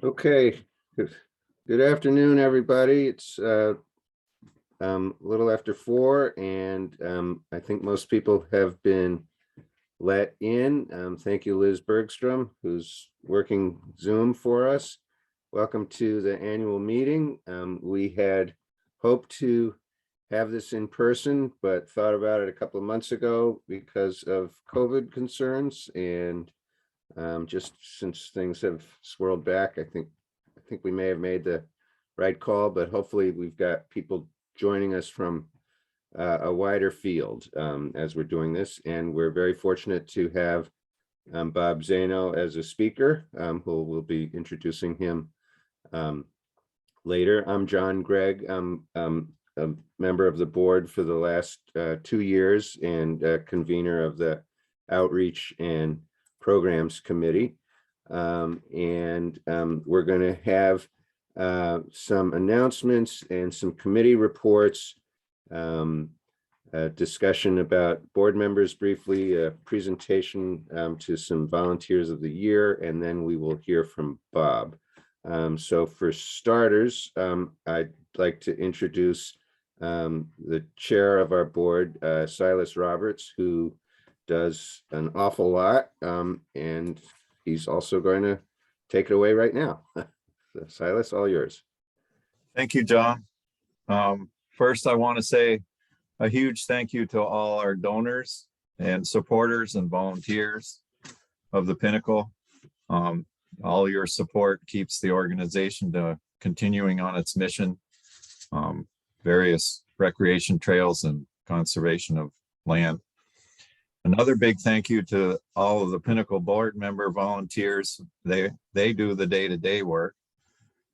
Okay, good afternoon, everybody. It's a little after 4, and I think most people have been let in. Thank you, Liz Bergstrom, who's working Zoom for us. Welcome to the annual meeting. We had hoped to have this in person, but thought about it a couple of months ago because of COVID concerns, and just since things have swirled back, I think we may have made the right call, but hopefully we've got people joining us from a wider field as we're doing this. And we're very fortunate to have Bob Zaino as a speaker, who will be introducing him later. I'm John Gregg. I'm a member of the board for the last 2 years and convener of the Outreach and Programs Committee. We're going to have some announcements and some committee reports, a discussion about board members briefly, a presentation to some volunteers of the year, and then we will hear from Bob. So for starters, I'd like to introduce the chair of our board, Silas Roberts, who does an awful lot, and he's also going to take it away right now. So, Silas, all yours. Thank you, John. First, I want to say a huge thank you to all our donors and supporters and volunteers of the Pinnacle. All your support keeps the organization continuing on its mission, various recreation trails and conservation of land. Another big thank you to all of the Pinnacle board member volunteers. They do the day-to-day work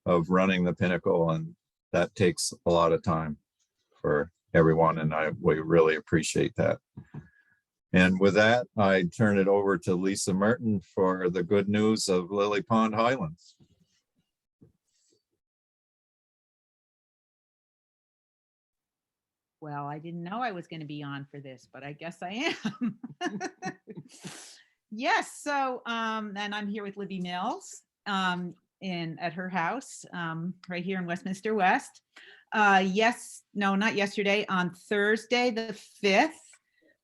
of running the Pinnacle, and that takes a lot of time for everyone, and we really appreciate that. And with that, I turn it over to Lisa Merton for the good news of Lily Pond Highlands. Well, I didn't know I was going to be on for this, but I guess I am. Yes, so and I'm here with Libby Mills at her house right here in Westminster West. Not yesterday, on Thursday the 5th,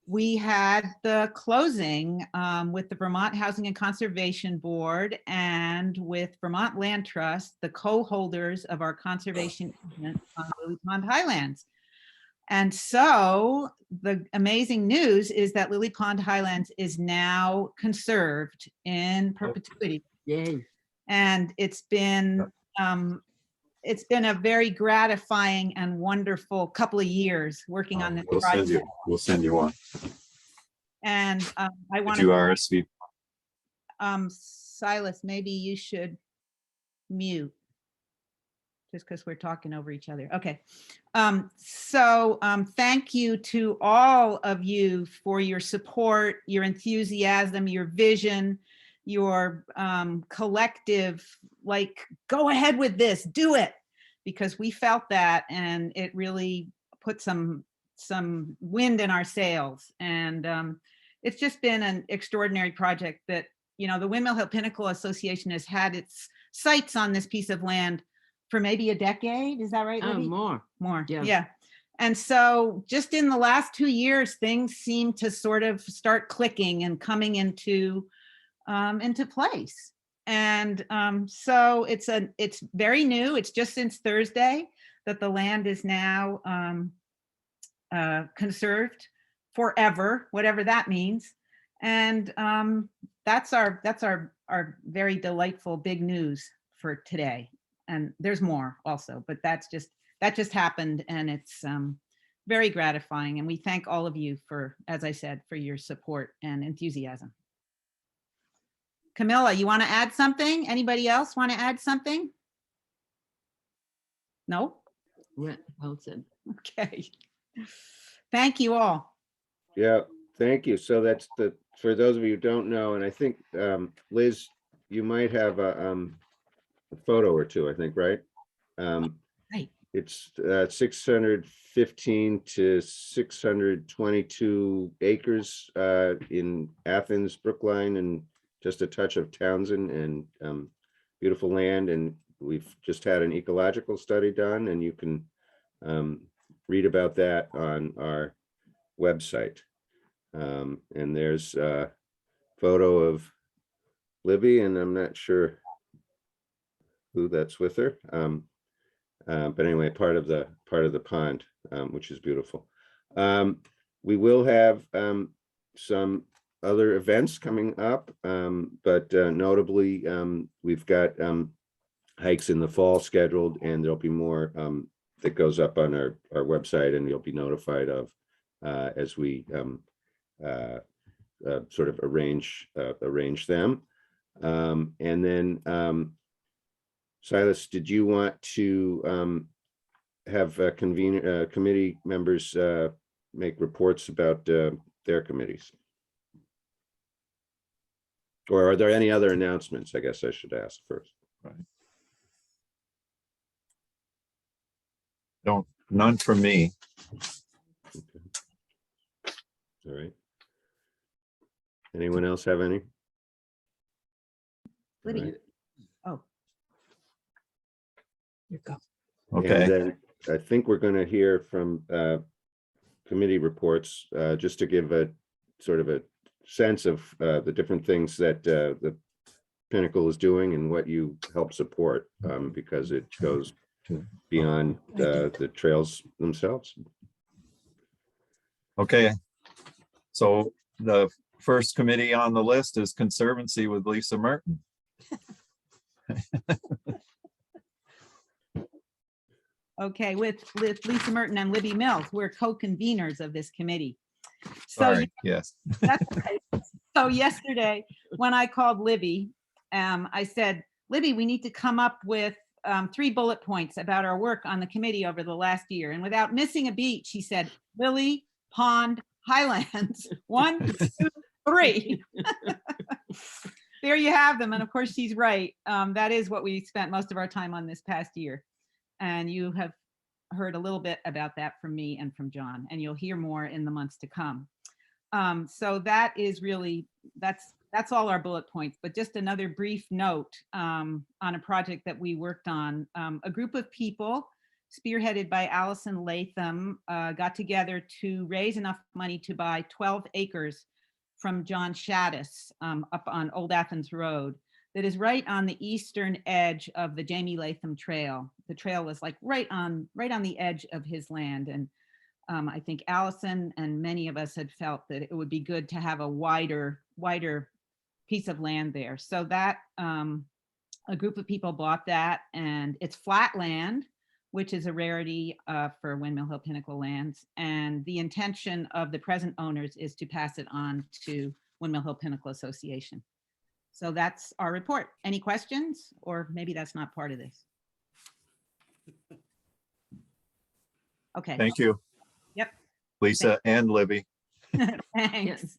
we had the closing with the Vermont Housing and Conservation Board and with Vermont Land Trust, the co-holders of our conservation easement on Lily Pond Highlands. And so the amazing news is that Lily Pond Highlands is now conserved in perpetuity. Yay. And it's been a very gratifying and wonderful couple of years working on this project. We'll send you one. And I want to RSVP. Silas, maybe you should mute just because we're talking over each other. Okay. Thank you to all of you for your support, your enthusiasm, your vision, your collective, like, go ahead with this, do it, because we felt that, and it really put some wind in our sails. And it's just been an extraordinary project that, the Windmill Hill Pinnacle Association has had its sights on this piece of land for maybe a decade. Is that right, Libby? More. Yeah. And so just in the last 2 years, things seem to sort of start clicking and coming into place. And so it's very new. It's just since Thursday that the land is now conserved forever, whatever that means. And that's our very delightful big news for today. And there's more also, but that just happened, and it's very gratifying. And we thank all of you for, as I said, for your support and enthusiasm. Camilla, you want to add something? Anybody else want to add something? No? Yeah, well said. Okay. Thank you all. Yeah, thank you. So that's for those of you who don't know, and I think Liz, you might have a photo or two, I think, right? Right. It's 615 to 622 acres in Athens, Brookline, and just a touch of Townsend, and beautiful land, and we've just had an ecological study done, and you can read about that on our website. And there's a photo of Libby, and I'm not sure who that's with her. But anyway, part of the pond, which is beautiful. We will have some other events coming up, but notably, we've got hikes in the fall scheduled, and there'll be more that goes up on our website, and you'll be notified of as we sort of arrange them. And then Silas, did you want to have committee members make reports about their committees? Or are there any other announcements? I guess I should ask first. Right. None from me. Okay. All right. Anyone else have any? Libby. Right. Oh, Okay. And then I think we're going to hear from committee reports, just to give a sort of a sense of the different things that the Pinnacle is doing and what you help support, because it goes beyond the trails themselves. Okay. So the first committee on the list is Conservancy with Lisa Merton. okay, with Lisa Merton and Libby Mills, we're co-conveners of this committee. So Sorry, yes. that's right. So yesterday, when I called Libby, I said, Libby, we need to come up with 3 bullet points about our work on the committee over the last year. And without missing a beat, she said, Lily, Pond, Highlands, 1, 2, 3. There you have them. And of course, she's right. That is what we spent most of our time on this past year. And you have heard a little bit about that from me and from John, and you'll hear more in the months to come. So that is really, that's all our bullet points, but just another brief note on a project that we worked on. A group of people spearheaded by Allison Latham got together to raise enough money to buy 12 acres from John Shaddis up on Old Athens Road that is right on the eastern edge of the Jamie Latham Trail. The trail was like right on the edge of his land. And I think Allison and many of us had felt that it would be good to have a wider piece of land there. So that a group of people bought that, and it's flat land, which is a rarity for Windmill Hill Pinnacle lands. And the intention of the present owners is to pass it on to Windmill Hill Pinnacle Association. So that's our report. Any questions? Or maybe that's not part of this. Okay. Thank you. Yep. Lisa and Libby. Thanks.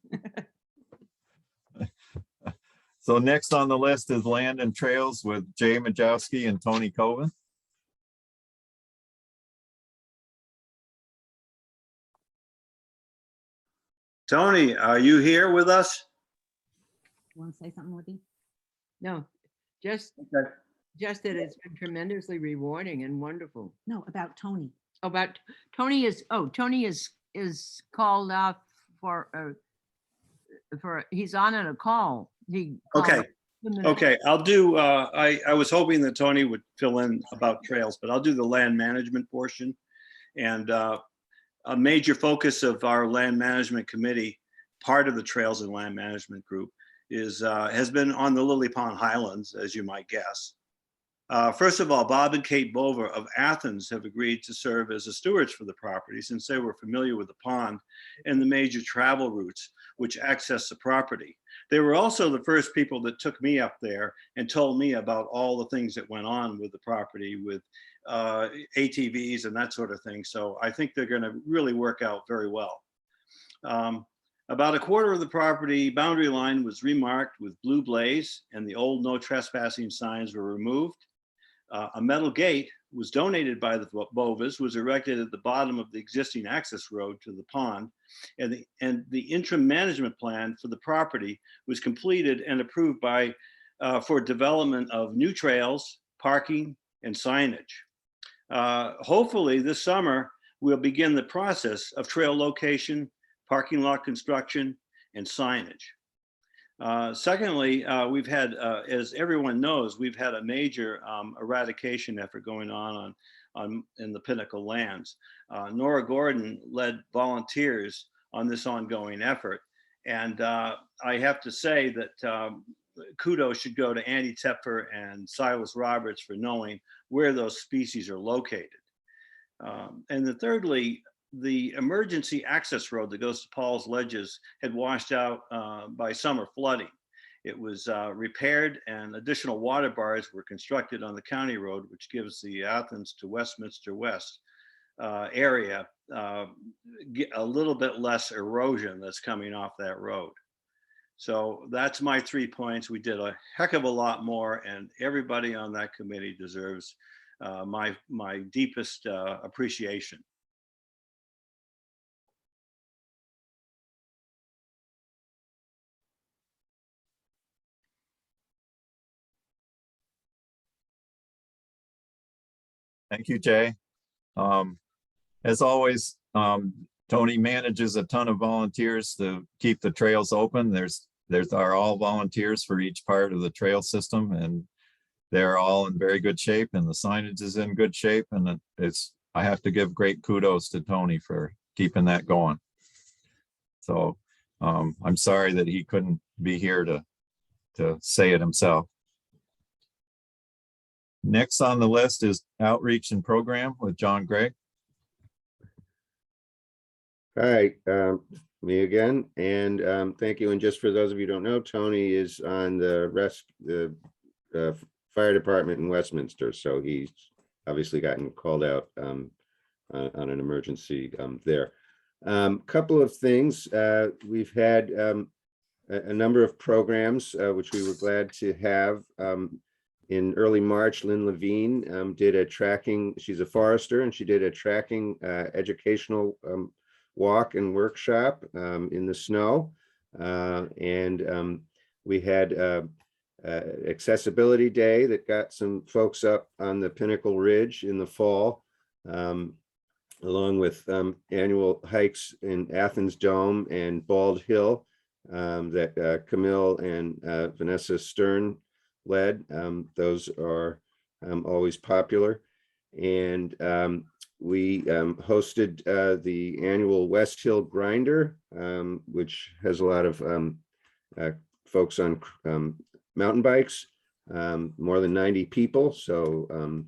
So next on the list is Land and Trails with Jay Majowski and Tony Coven. Tony, are you here with us? You want to say something, Libby? No, just Okay. that it's been tremendously rewarding and wonderful. No, about Tony. About Tony is called off for he's on a call. He called Okay. a few minutes- Okay, I'll do, I was hoping that Tony would fill in about trails, but I'll do the land management portion. And a major focus of our land management committee, part of the Trails and Land Management Group, has been on the Lily Pond Highlands, as you might guess. First of all, Bob and Kate Bover of Athens have agreed to serve as the stewards for the property, since they were familiar with the pond and the major travel routes which access the property. They were also the first people that took me up there and told me about all the things that went on with the property, with ATVs and that sort of thing. So I think they're going to really work out very well. About a quarter of the property boundary line was remarked with blue blaze, and the old no trespassing signs were removed. A metal gate was donated by the Bovas, was erected at the bottom of the existing access road to the pond, and the interim management plan for the property was completed and approved by for development of new trails, parking, and signage. Hopefully this summer, we'll begin the process of trail location, parking lot construction, and signage. Secondly, we've had, as everyone knows, we've had a major eradication effort going on in the Pinnacle lands. Nora Gordon led volunteers on this ongoing effort. And I have to say that kudos should go to Andy Tepfer and Silas Roberts for knowing where those species are located. And then thirdly, the emergency access road that goes to Paul's Ledges had washed out by summer flooding. It was repaired and additional water bars were constructed on the county road, which gives the Athens to Westminster West area a little bit less erosion that's coming off that road. So that's my 3 points. We did a heck of a lot more, and everybody on that committee deserves my deepest appreciation. Thank you, Jay. As always, Tony manages a ton of volunteers to keep the trails open. There's are all volunteers for each part of the trail system, and they're all in very good shape, and the signage is in good shape. And I have to give great kudos to Tony for keeping that going. So I'm sorry that he couldn't be here to say it himself. Next on the list is outreach and program with John Gregg. Hi, me again, and thank you. And just for those of you who don't know, Tony is on the fire department in Westminster, so he's obviously gotten called out on an emergency there. Couple of things. We've had a number of programs which we were glad to have. In early March, Lynn Levine did a tracking. She's a forester, and she did a tracking educational walk and workshop in the snow. And we had accessibility day that got some folks up on the Pinnacle Ridge in the fall, along with annual hikes in Athens Dome and Bald Hill that Camille and Vanessa Stern led. Those are always popular. And we hosted the annual West Hill Grinder, which has a lot of folks on mountain bikes, more than 90 people. So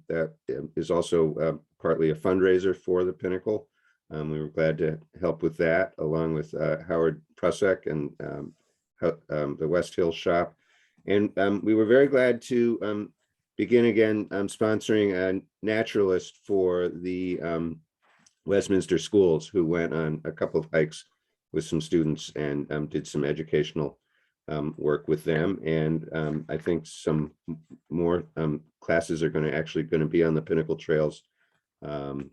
that is also partly a fundraiser for the Pinnacle. We were glad to help with that, along with Howard Prusek and the West Hill Shop. And we were very glad to begin again sponsoring a naturalist for the Westminster schools, who went on a couple of hikes with some students and did some educational work with them. And I think some more classes are actually going to be on the Pinnacle Trails in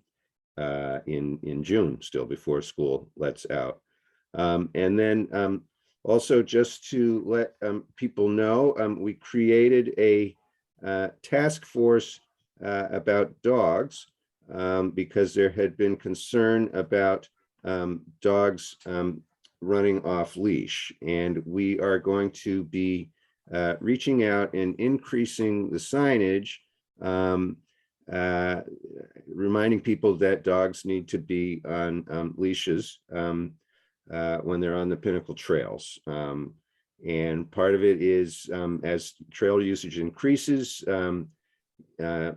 June, still before school lets out. And then also, just to let people know, we created a task force about dogs because there had been concern about dogs running off leash. And we are going to be reaching out and increasing the signage, reminding people that dogs need to be on leashes when they're on the Pinnacle trails. And part of it is as trail usage increases,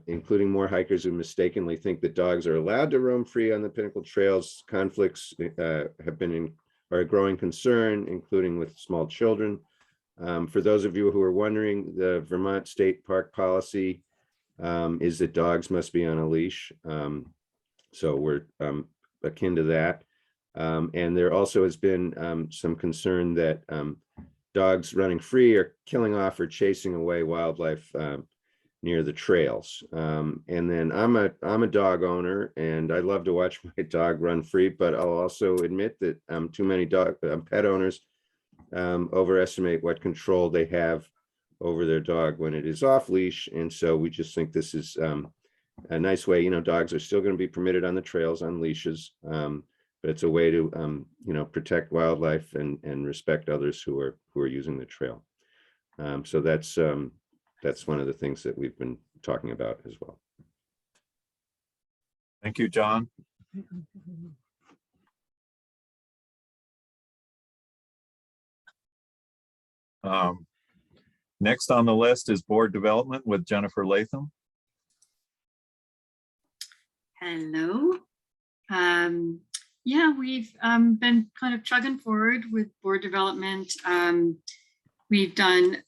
including more hikers who mistakenly think that dogs are allowed to roam free on the Pinnacle trails, conflicts are a growing concern, including with small children. For those of you who are wondering, the Vermont state park policy is that dogs must be on a leash. So we're akin to that. And there also has been some concern that dogs running free are killing off or chasing away wildlife near the trails. And then I'm a dog owner, and I love to watch my dog run free, but I'll also admit that too many pet owners overestimate what control they have over their dog when it is off leash. And so we just think this is a nice way, dogs are still going to be permitted on the trails on leashes. But it's a way to, protect wildlife and respect others who are using the trail. So that's one of the things that we've been talking about as well. Thank you, John. Next on the list is board development with Jennifer Latham. Hello. Yeah, we've been kind of chugging forward with board development. We've done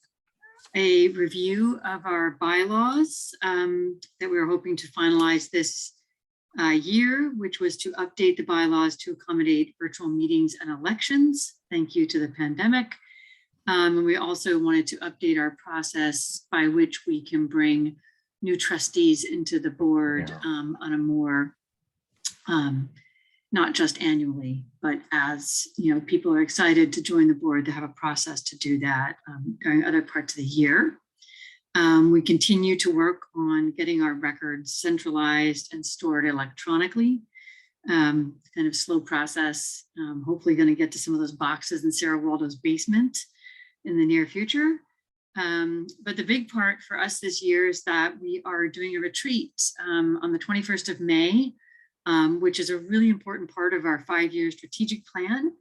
a review of our bylaws that we were hoping to finalize this year, which was to update the bylaws to accommodate virtual meetings and elections. Thank you to the pandemic. And we also wanted to update our process by which we can bring new trustees into the board on a more, not just annually, but as people are excited to join the board, to have a process to do that during other parts of the year. We continue to work on getting our records centralized and stored electronically. Kind of slow process. Hopefully going to get to some of those boxes in Sarah Waldo's basement in the near future. But the big part for us this year is that we are doing a retreat on the 21st of May, which is a really important part of our 5-year strategic plan.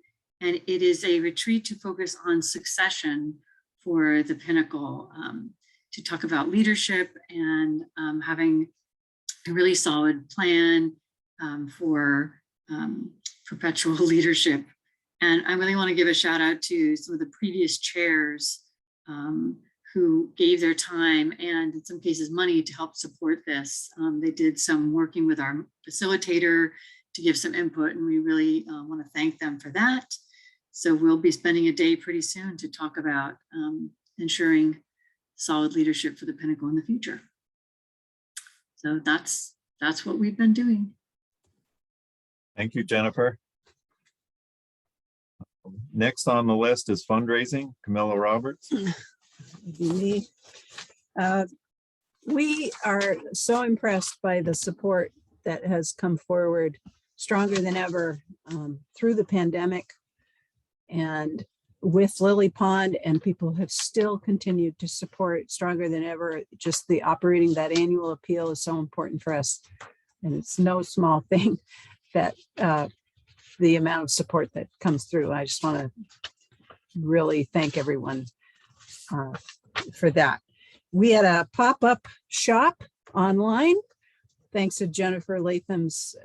And it is a retreat to focus on succession for the Pinnacle, to talk about leadership and having a really solid plan for perpetual leadership. And I really want to give a shout out to some of the previous chairs who gave their time and in some cases money to help support this. They did some working with our facilitator to give some input, and we really want to thank them for that. So we'll be spending a day pretty soon to talk about ensuring solid leadership for the Pinnacle in the future. So that's what we've been doing. Thank you, Jennifer. Next on the list is fundraising. Camilla Roberts. Me. We are so impressed by the support that has come forward stronger than ever through the pandemic and with Lily Pond, and people have still continued to support stronger than ever. Just the operating that annual appeal is so important for us, and it's no small thing that the amount of support that comes through. I just want to really thank everyone for that. We had a pop-up shop online, thanks to Jennifer Latham's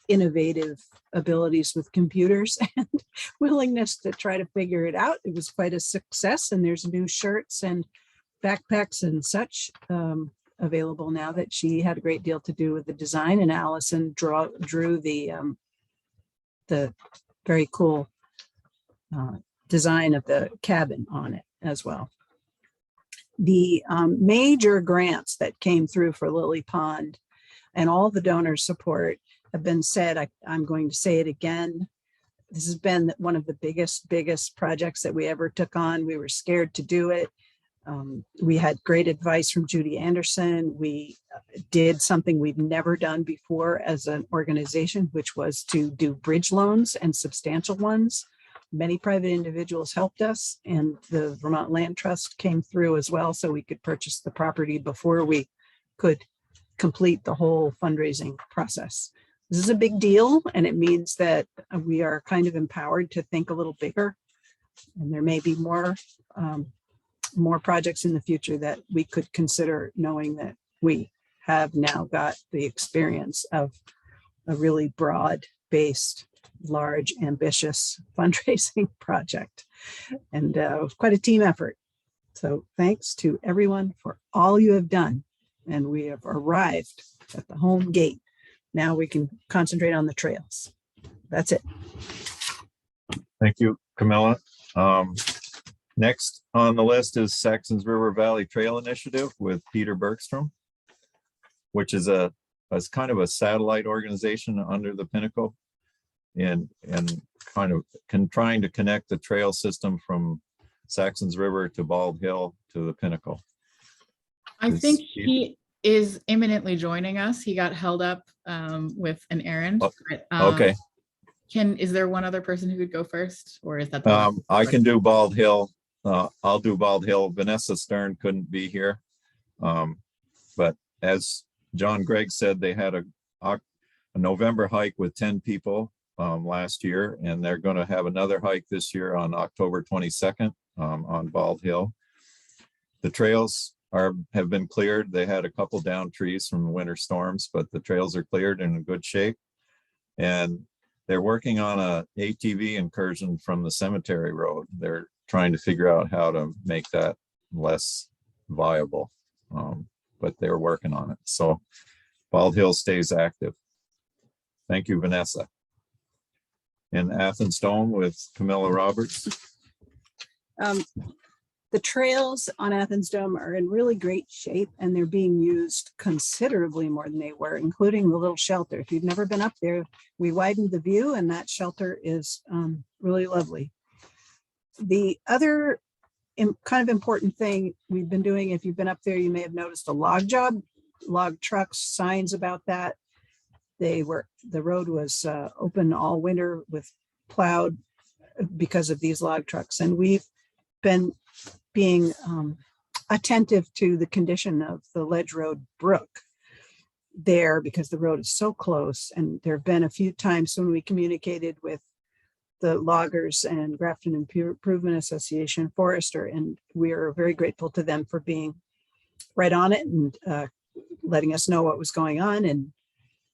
innovative abilities with computers and willingness to try to figure it out. It was quite a success, and there's new shirts and backpacks and such available now that she had a great deal to do with the design, and Allison drew the very cool design of the cabin on it as well. The major grants that came through for Lily Pond and all the donor support have been said. I'm going to say it again. This has been one of the biggest projects that we ever took on. We were scared to do it. We had great advice from Judy Anderson. We did something we've never done before as an organization, which was to do bridge loans and substantial ones. Many private individuals helped us, and the Vermont Land Trust came through as well, so we could purchase the property before we could complete the whole fundraising process. This is a big deal, and it means that we are kind of empowered to think a little bigger, and there may be more projects in the future that we could consider, knowing that we have now got the experience of a really broad-based, large, ambitious fundraising project, and quite a team effort. So thanks to everyone for all you have done. And we have arrived at the home gate. Now we can concentrate on the trails. That's it. Thank you, Camilla. Next on the list is Saxon's River Valley Trail Initiative with Peter Bergstrom, which is kind of a satellite organization under the Pinnacle, and kind of trying to connect the trail system from Saxons River to Bald Hill to the Pinnacle. I Is think he- he is imminently joining us. He got held up with an errand. Oh, but, Okay, is there one other person who could go first, or is that the last? I can do Bald Hill. I'll do Bald Hill. Vanessa Stern couldn't be here. But as John Gregg said, they had a November hike with 10 people last year, and they're going to have another hike this year on October 22nd on Bald Hill. The trails have been cleared. They had a couple down trees from winter storms, but the trails are cleared and in good shape. And they're working on a ATV incursion from the cemetery road. They're trying to figure out how to make that less viable, but they're working on it. So Bald Hill stays active. Thank you, Vanessa. In Athens Dome with Camilla Roberts. The trails on Athens Dome are in really great shape and they're being used considerably more than they were, including the little shelter. If you've never been up there, we widened the view and that shelter is really lovely. The other kind of important thing we've been doing, if you've been up there, you may have noticed a log job, log trucks, signs about that. The road was open all winter with plowed because of these log trucks. And we've been being attentive to the condition of the Ledge Road Brook there because the road is so close. And there have been a few times when we communicated with the loggers and Grafton Improvement Association Forester, and we are very grateful to them for being right on it and letting us know what was going on, and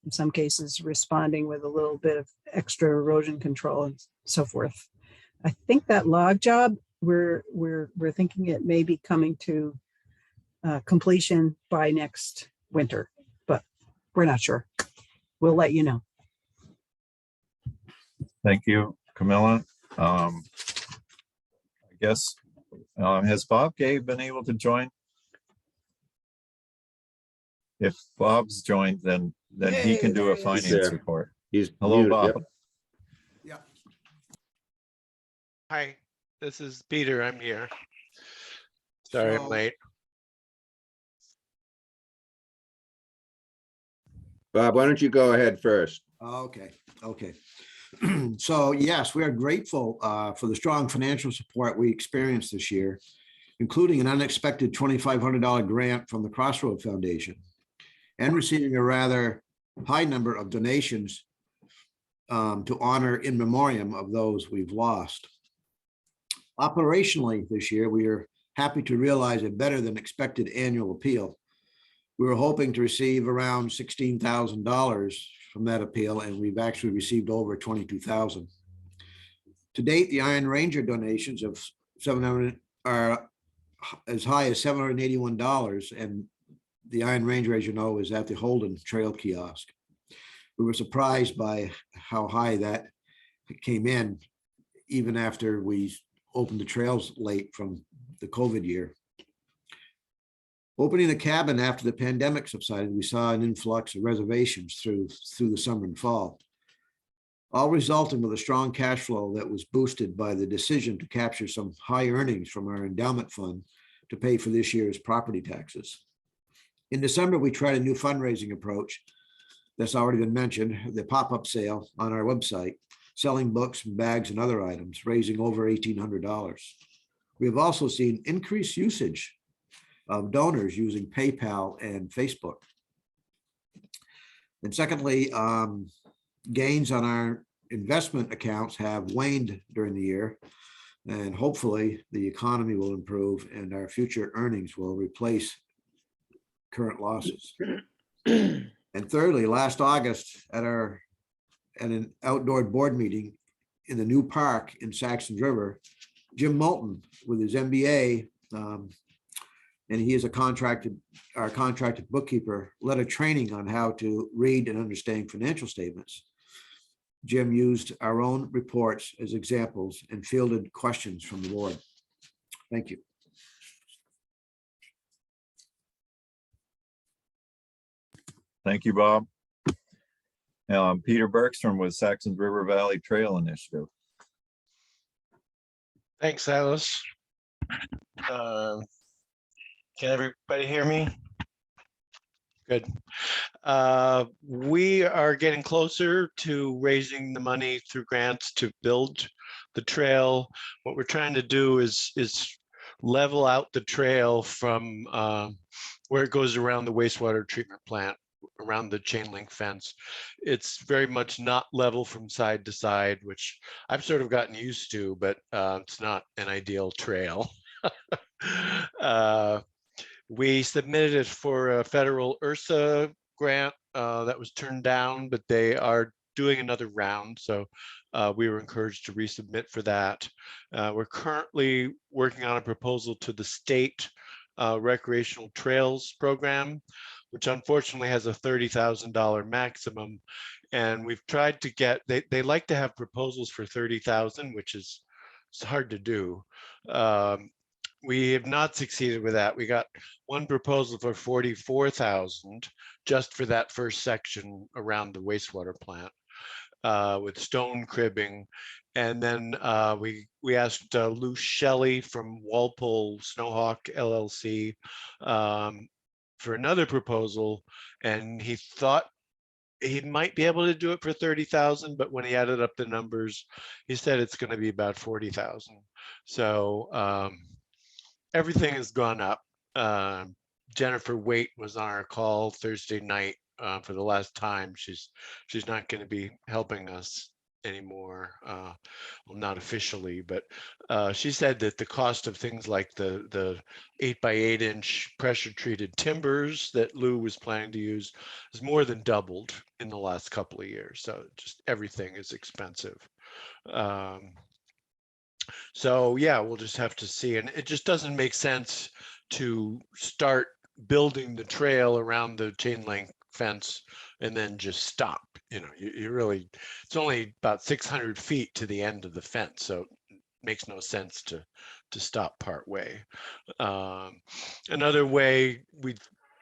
in some cases responding with a little bit of extra erosion control and so forth. I think that log job, we're thinking it may be coming to completion by next winter, but we're not sure. We'll let you know. Thank you, Camilla. I guess, has Bob Gay been able to join? If Bob's joined, then he can do a finance there. report. He's Hello, muted, Bob. yep. Yeah. Hi, this is Peter. I'm here. Sorry, I'm So- late. Bob, why don't you go ahead first? Okay. So yes, we are grateful for the strong financial support we experienced this year, including an unexpected $2,500 grant from the Crossroad Foundation and receiving a rather high number of donations to honor in memoriam of those we've lost. Operationally this year, we are happy to realize a better than expected annual appeal. We were hoping to receive around $16,000 from that appeal, and we've actually received over $22,000. To date, the Iron Ranger donations of $700 are as high as $781, and the Iron Ranger, as you know, is at the Holden Trail kiosk. We were surprised by how high that came in, even after we opened the trails late from the COVID year. Opening the cabin after the pandemic subsided, we saw an influx of reservations through the summer and fall, all resulting with a strong cash flow that was boosted by the decision to capture some high earnings from our endowment fund to pay for this year's property taxes. In December, we tried a new fundraising approach that's already been mentioned, the pop-up sale on our website, selling books, bags, and other items, raising over $1,800. We have also seen increased usage of donors using PayPal and Facebook. And secondly, gains on our investment accounts have waned during the year, and hopefully the economy will improve and our future earnings will replace current losses. And thirdly, last August at an outdoor board meeting in the new park in Saxons River, Jim Moulton with his MBA, and he is our contracted bookkeeper, led a training on how to read and understand financial statements. Jim used our own reports as examples and fielded questions from the board. Thank you. Thank you, Bob. Peter Bergstrom with Saxons River Valley Trail Initiative. Thanks, Alice. Can everybody hear me? Good. We are getting closer to raising the money through grants to build the trail. What we're trying to do is level out the trail from where it goes around the wastewater treatment plant, around the chain link fence. It's very much not level from side to side, which I've sort of gotten used to, but it's not an ideal trail. We submitted it for a federal URSA grant that was turned down, but they are doing another round. So we were encouraged to resubmit for that. We're currently working on a proposal to the state recreational trails program, which unfortunately has a $30,000 maximum. And we've tried to get, they like to have proposals for 30,000, which is it's hard to do. We have not succeeded with that. We got one proposal for 44,000 just for that first section around the wastewater plant with stone cribbing. And then we asked Lou Shelley from Walpole Snowhawk LLC for another proposal, and he thought he might be able to do it for 30,000, but when he added up the numbers, he said it's going to be about 40,000. So everything has gone up. Jennifer Waite was on our call Thursday night for the last time. She's not going to be helping us anymore. Well, not officially, but she said that the cost of things like the 8x8 inch pressure treated timbers that Lou was planning to use has more than doubled in the last couple of years. So just everything is expensive. So yeah, we'll just have to see. And it just doesn't make sense to start building the trail around the chain link fence and then just stop. You know, you really, it's only about 600 feet to the end of the fence. So it makes no sense to stop part way. Another way we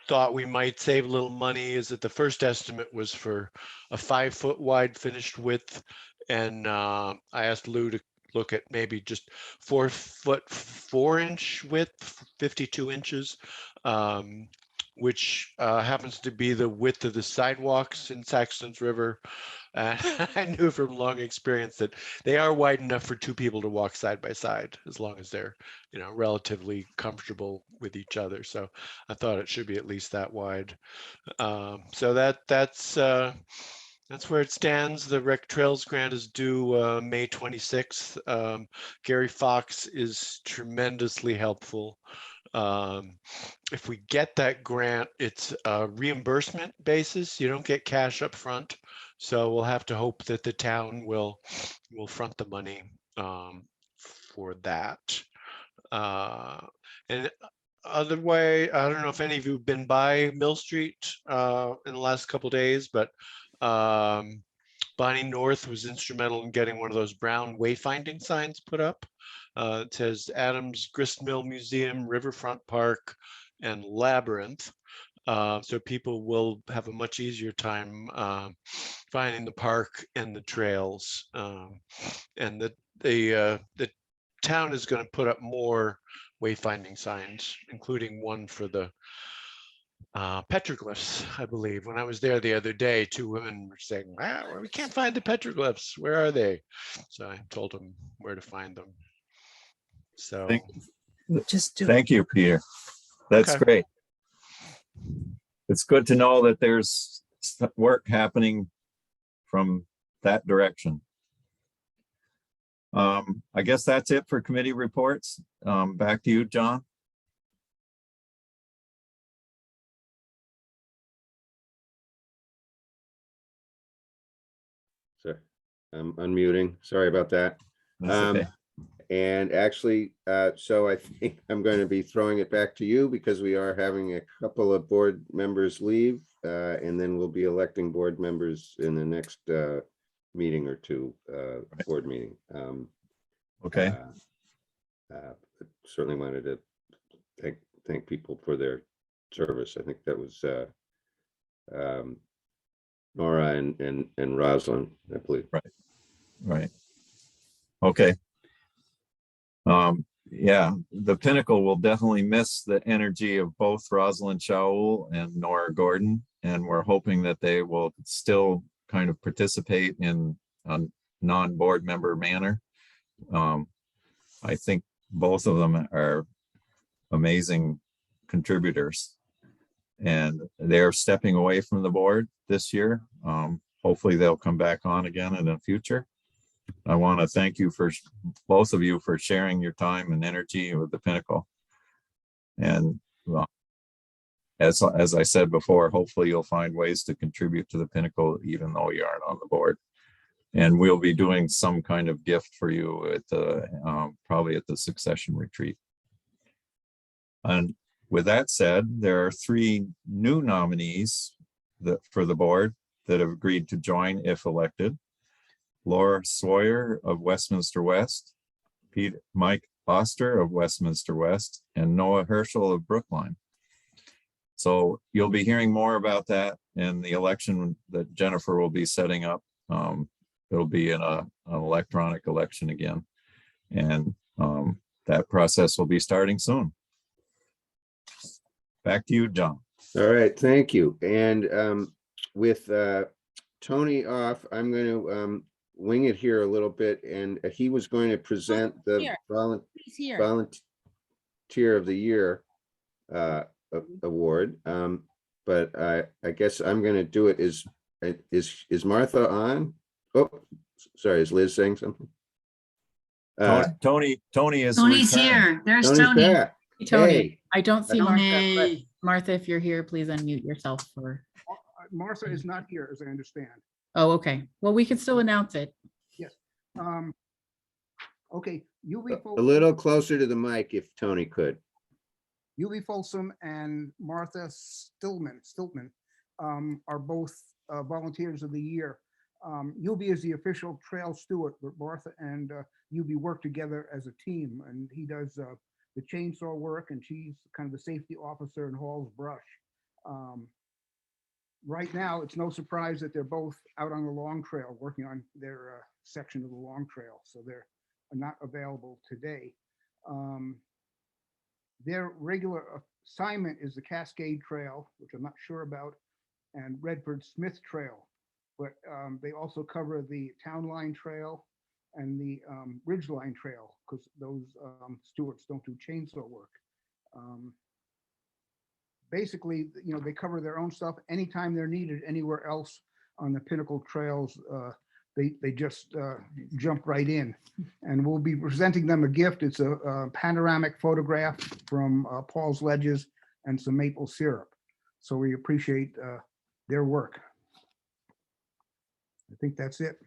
thought we might save a little money is that the first estimate was for a 5-foot wide finished width. And I asked Lou to look at maybe just 4-foot 4-inch width, 52 inches, which happens to be the width of the sidewalks in Saxon's River. I knew from long experience that they are wide enough for 2 people to walk side by side, as long as they're, you know, relatively comfortable with each other. So I thought it should be at least that wide. So that's where it stands. The Rec Trails grant is due May 26th. Gary Fox is tremendously helpful. If we get that grant, it's a reimbursement basis. You don't get cash up front. So we'll have to hope that the town will front the money for that. And other way, I don't know if any of you have been by Mill Street in the last couple of days, but Bonnie North was instrumental in getting one of those brown wayfinding signs put up. It says Adams Gristmill Museum, Riverfront Park, and Labyrinth. So people will have a much easier time finding the park and the trails. And the town is going to put up more wayfinding signs, including one for the petroglyphs, I believe. When I was there the other day, 2 women were saying, wow, we can't find the petroglyphs. Where are they? So I told them where to find them. So Thank you, Peter. That's okay. great. It's good to know that there's work happening from that direction. I guess that's it for committee reports. Back to you, John. So I'm unmuting. Sorry about that. That's okay. And actually, so I think I'm going to be throwing it back to you because we are having a couple of board members leave, and then we'll be electing board members in the next meeting or two, board meeting. Okay. Certainly wanted to thank people for their service. I think that was Nora and Rosalind, I believe. Right. Okay. yeah, the Pinnacle will definitely miss the energy of both Rosalind Shaul and Nora Gordon. And we're hoping that they will still kind of participate in a non-board member manner. I think both of them are amazing contributors. And they're stepping away from the board this year. Hopefully they'll come back on again in the future. I want to thank you for both of you for sharing your time and energy with the Pinnacle. And well, as I said before, hopefully you'll find ways to contribute to the Pinnacle even though you aren't on the board. And we'll be doing some kind of gift for you at the probably at the succession retreat. And with that said, there are 3 new nominees for the board that have agreed to join if elected. Laura Sawyer of Westminster West, Mike Oster of Westminster West, and Noah Herschel of Brookline. So you'll be hearing more about that in the election that Jennifer will be setting up. It'll be in an electronic election again. And that process will be starting soon. Back to you, John. All right, thank you. And with Tony off, I'm going to wing it here a little bit. And he was going to present the He's here. Volunteer of the Year award. But I guess I'm going to do it. Is Martha on? Oh, sorry, is Liz saying something? Tony is Tony's returned. here. There's Tony's Tony. back. Tony, Hey. I don't see Martha, but Tony. Martha, if you're here, please unmute yourself for, Martha is not here, as I understand. oh, okay. Well, we can still announce it. Yes. Okay, A little closer to the mic if Tony could. UV Folsom and Martha Stillman are both volunteers of the year. UV is the official trail steward, but Martha and UV work together as a team, and he does the chainsaw work, and she's kind of the safety officer and hauls brush. Right now, it's no surprise that they're both out on the long trail working on their section of the long trail, so they're not available today. Their regular assignment is the Cascade Trail, which I'm not sure about, and Redford Smith Trail, but they also cover the Town Line Trail and the Ridgeline Trail, because those stewards don't do chainsaw work. Basically, they cover their own stuff anytime they're needed anywhere else on the Pinnacle trails. They just jump right in, and we'll be presenting them a gift. It's a panoramic photograph from Paul's Ledges and some maple syrup. So we appreciate their work. I think that's it.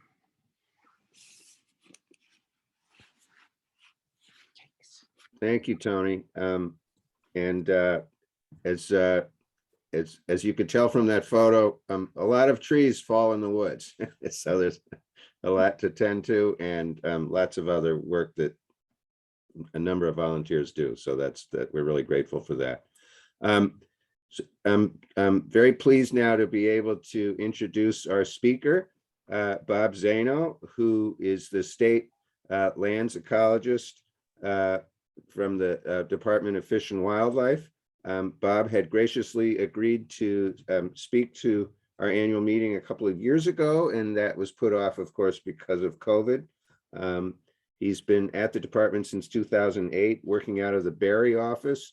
Thank you, Tony. And as you could tell from that photo, a lot of trees fall in the woods. So there's a lot to tend to, and lots of other work that a number of volunteers do. So we're really grateful for that. I'm very pleased now to be able to introduce our speaker, Bob Zaino, who is the state lands ecologist from the Department of Fish and Wildlife. Bob had graciously agreed to speak to our annual meeting a couple of years ago, and that was put off, of course, because of COVID. He's been at the department since 2008, working out of the Barry office.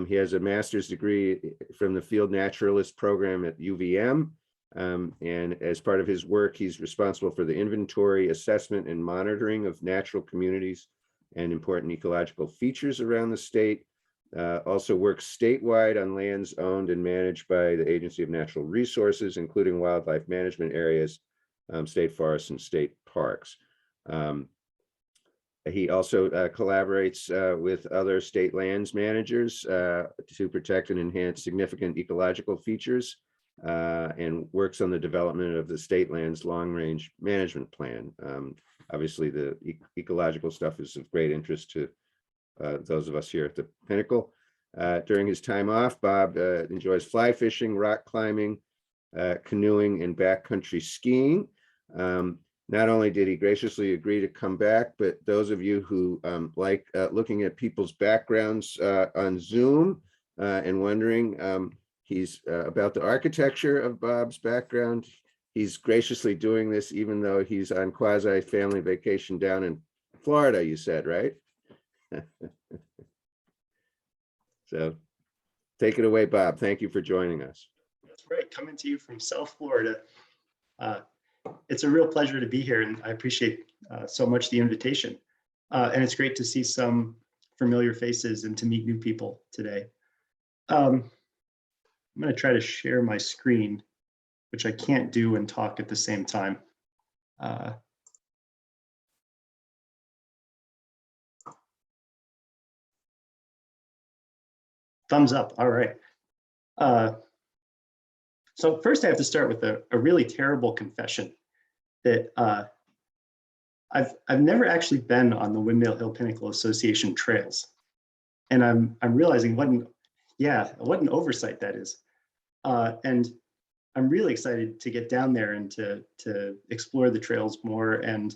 He has a master's degree from the Field Naturalist program at UVM. And as part of his work, he's responsible for the inventory, assessment, and monitoring of natural communities and important ecological features around the state. Also works statewide on lands owned and managed by the Agency of Natural Resources, including wildlife management areas, state forests, and state parks. He also collaborates with other state lands managers to protect and enhance significant ecological features, and works on the development of the state lands long-range management plan. Obviously, the ecological stuff is of great interest to those of us here at the Pinnacle. During his time off, Bob enjoys fly fishing, rock climbing, canoeing, and backcountry skiing. not only did he graciously agree to come back, but those of you who like looking at people's backgrounds on Zoom and wondering, he's about the architecture of Bob's background. He's graciously doing this even though he's on quasi family vacation down in Florida, you said, right? So take it away, Bob. Thank you for joining us. That's right. Coming to you from South Florida. It's a real pleasure to be here, and I appreciate so much the invitation. And it's great to see some familiar faces and to meet new people today. I'm going to try to share my screen, which I can't do and talk at the same time. Thumbs up. All right. So first I have to start with a really terrible confession that I've never actually been on the Windmill Hill Pinnacle Association trails. And I'm realizing what an oversight that is. And I'm really excited to get down there and to explore the trails more, and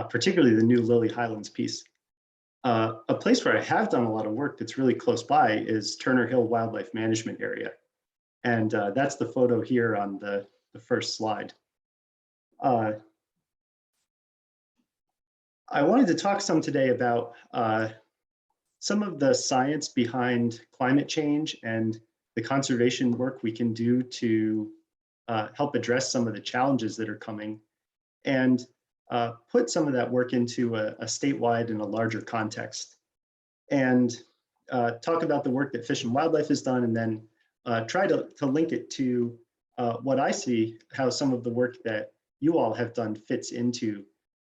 particularly the new Lily Highlands piece. A place where I have done a lot of work that's really close by is Turner Hill Wildlife Management Area. And that's the photo here on the first slide. I wanted to talk some today about some of the science behind climate change and the conservation work we can do to help address some of the challenges that are coming, and put some of that work into a statewide and a larger context, and talk about the work that Fish and Wildlife has done, and then try to link it to what I see, how some of the work that you all have done fits into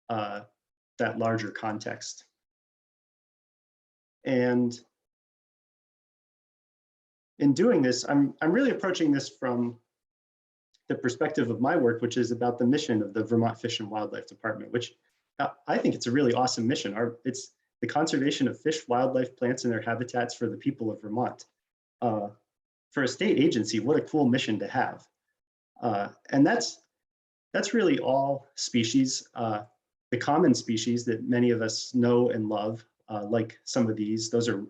that larger context. And in doing this, I'm really approaching this from the perspective of my work, which is about the mission of the Vermont Fish and Wildlife Department, which I think it's a really awesome mission. It's the conservation of fish, wildlife, plants, and their habitats for the people of Vermont. For a state agency, what a cool mission to have. And that's really all species, the common species that many of us know and love, like some of these. Those are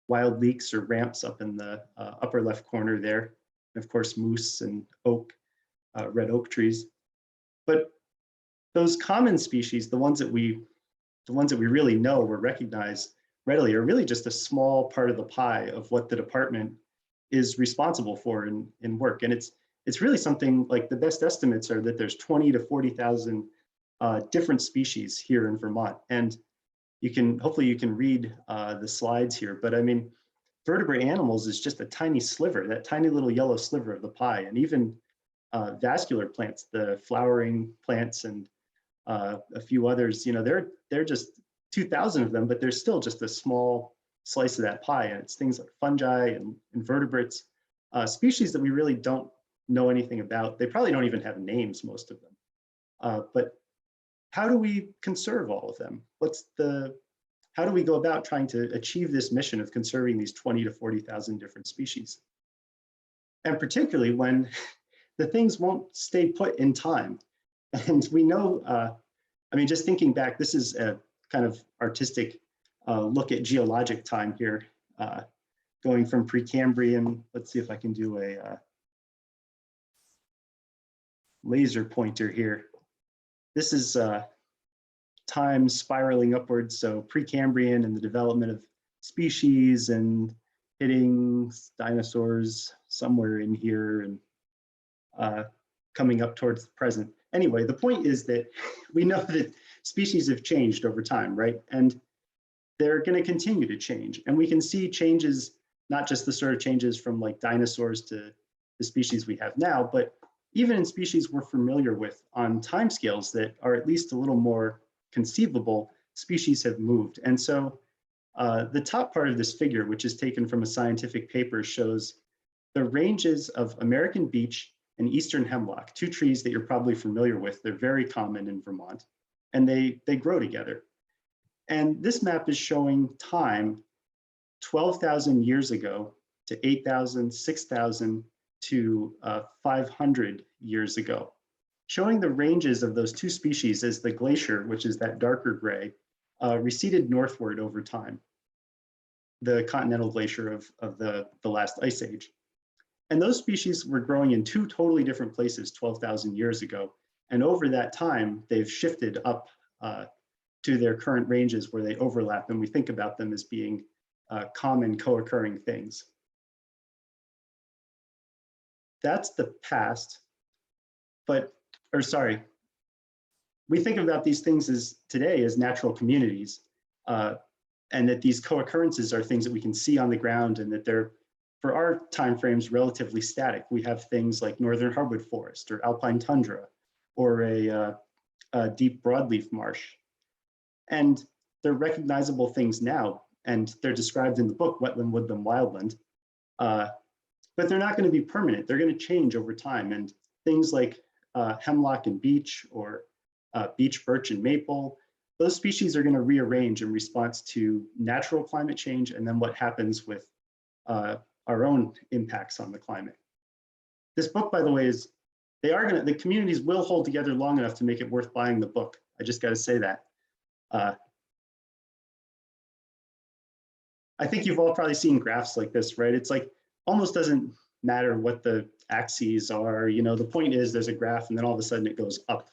wild leeks or ramps up in the upper left corner there. And of course, moose and oak, red oak trees. But those common species, the ones that we really know or recognize readily, are really just a small part of the pie of what the department is responsible for in work. And it's really something like, the best estimates are that there's 20 to 40,000 different species here in Vermont. And hopefully you can read the slides here, but I mean, vertebrate animals is just a tiny sliver, that tiny little yellow sliver of the pie. And even vascular plants, the flowering plants and a few others, they're just 2,000 of them, but there's still just a small slice of that pie. And it's things like fungi and invertebrates, species that we really don't know anything about. They probably don't even have names, most of them. But how do we conserve all of them? How do we go about trying to achieve this mission of conserving these 20 to 40,000 different species? And particularly when the things won't stay put in time. And we know, I mean, just thinking back, this is a kind of artistic look at geologic time here, going from Precambrian. Let's see if I can do a laser pointer here. This is time spiraling upwards, so Precambrian and the development of species and hitting dinosaurs somewhere in here and coming up towards the present. Anyway, the point is that we know that species have changed over time, right? And they're going to continue to change. And we can see changes, not just the sort of changes from like dinosaurs to the species we have now, but even in species we're familiar with on timescales that are at least a little more conceivable, species have moved. And so the top part of this figure, which is taken from a scientific paper, shows the ranges of American beech and eastern hemlock, two trees that you're probably familiar with. They're very common in Vermont, and they grow together. And this map is showing time 12,000 years ago to 8,000, 6,000 to 500 years ago. showing the ranges of those two species as the glacier, which is that darker gray, receded northward over time, the continental glacier of the last ice age. And those species were growing in two totally different places 12,000 years ago. And over that time, they've shifted up to their current ranges where they overlap, and we think about them as being common co-occurring things. That's the past, we think about these things as today as natural communities, and that these co-occurrences are things that we can see on the ground, and that they're, for our timeframes, relatively static. We have things like northern hardwood forest or alpine tundra, or a deep broadleaf marsh. And they're recognizable things now, and they're described in the book, Wetland, Woodland, Wildland, but they're not going to be permanent. They're going to change over time, and things like hemlock and beech, or beech, birch, and maple, those species are going to rearrange in response to natural climate change, and then what happens with our own impacts on the climate. This book, by the way, is, the communities will hold together long enough to make it worth buying the book. I just got to say that. I think you've all probably seen graphs like this, right? It's like, almost doesn't matter what the axes are. You know, the point is there's a graph, and then all of a sudden it goes up,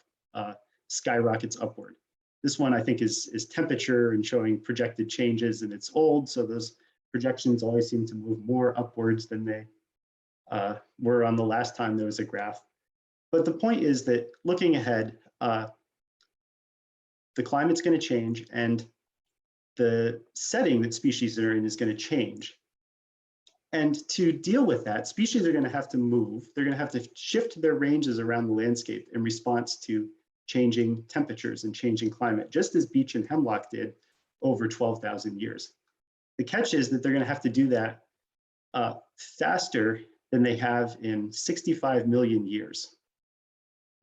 skyrockets upward. This one, I think, is temperature and showing projected changes, and it's old, so those projections always seem to move more upwards than they were on the last time there was a graph. But the point is that looking ahead, the climate's going to change, and the setting that species are in is going to change. And to deal with that, species are going to have to move. They're going to have to shift their ranges around the landscape in response to changing temperatures and changing climate, just as beech and hemlock did over 12,000 years. The catch is that they're going to have to do that faster than they have in 65 million years.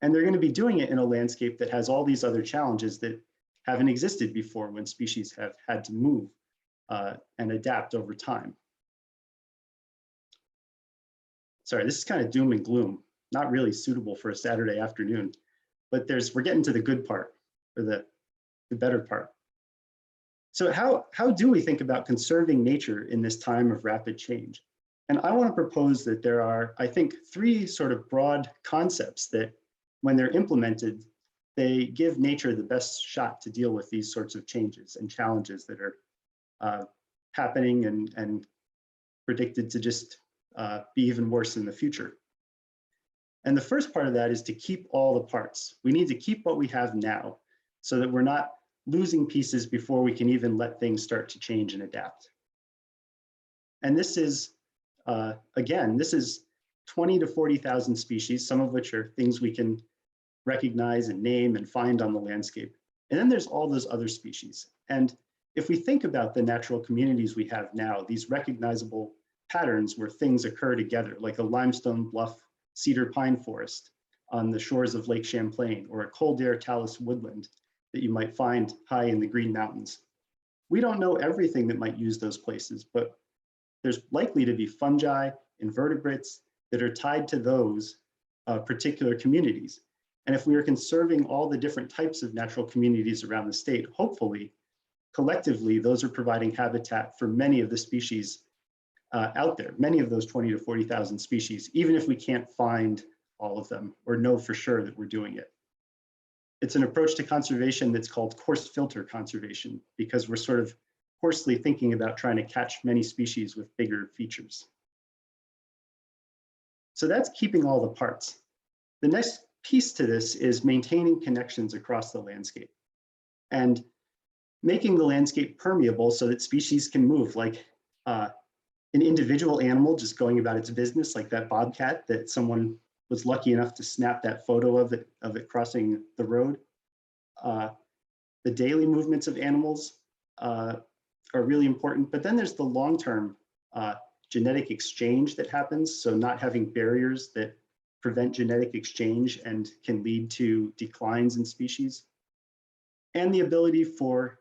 And they're going to be doing it in a landscape that has all these other challenges that haven't existed before, when species have had to move and adapt over time. Sorry, this is kind of doom and gloom, not really suitable for a Saturday afternoon, but we're getting to the good part, or the better part. So how do we think about conserving nature in this time of rapid change? And I want to propose that there are, I think, three sort of broad concepts that, when they're implemented, they give nature the best shot to deal with these sorts of changes and challenges that are happening and predicted to just be even worse in the future. And the first part of that is to keep all the parts. We need to keep what we have now, so that we're not losing pieces before we can even let things start to change and adapt. And this is, again, this is 20 to 40,000 species, some of which are things we can recognize and name and find on the landscape. And then there's all those other species. And if we think about the natural communities we have now, these recognizable patterns where things occur together, like a limestone bluff cedar pine forest on the shores of Lake Champlain, or a Kildare talus woodland that you might find high in the Green Mountains. We don't know everything that might use those places, but there's likely to be fungi, invertebrates that are tied to those particular communities. And if we are conserving all the different types of natural communities around the state, hopefully, collectively, those are providing habitat for many of the species out there, many of those 20 to 40,000 species, even if we can't find all of them or know for sure that we're doing it. It's an approach to conservation that's called coarse filter conservation, because we're sort of coarsely thinking about trying to catch many species with bigger features. So that's keeping all the parts. The next piece to this is maintaining connections across the landscape and making the landscape permeable so that species can move, like an individual animal just going about its business, like that bobcat that someone was lucky enough to snap that photo of it crossing the road. The daily movements of animals are really important, but then there's the long-term genetic exchange that happens. So not having barriers that prevent genetic exchange and can lead to declines in species. And the ability for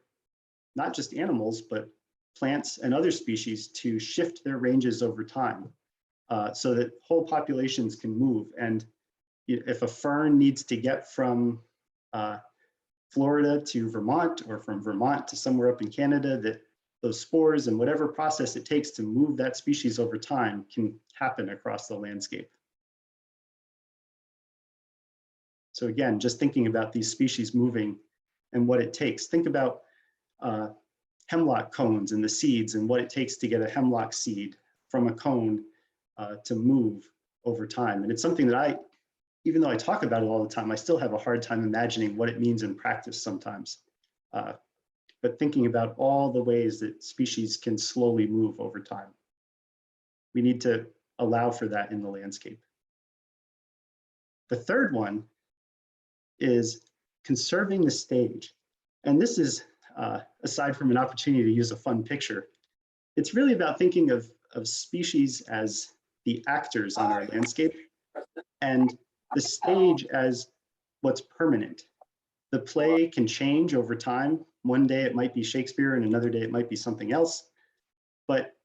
not just animals, but plants and other species to shift their ranges over time so that whole populations can move. And if a fern needs to get from Florida to Vermont or from Vermont to somewhere up in Canada, that those spores and whatever process it takes to move that species over time can happen across the landscape. So again, just thinking about these species moving and what it takes. Think about hemlock cones and the seeds and what it takes to get a hemlock seed from a cone to move over time. And it's something that even though I talk about it all the time, I still have a hard time imagining what it means in practice sometimes. But thinking about all the ways that species can slowly move over time. We need to allow for that in the landscape. The third one is conserving the stage. And this is, aside from an opportunity to use a fun picture, it's really about thinking of species as the actors on our landscape and the stage as what's permanent. The play can change over time. One day it might be Shakespeare and another day it might be something else, but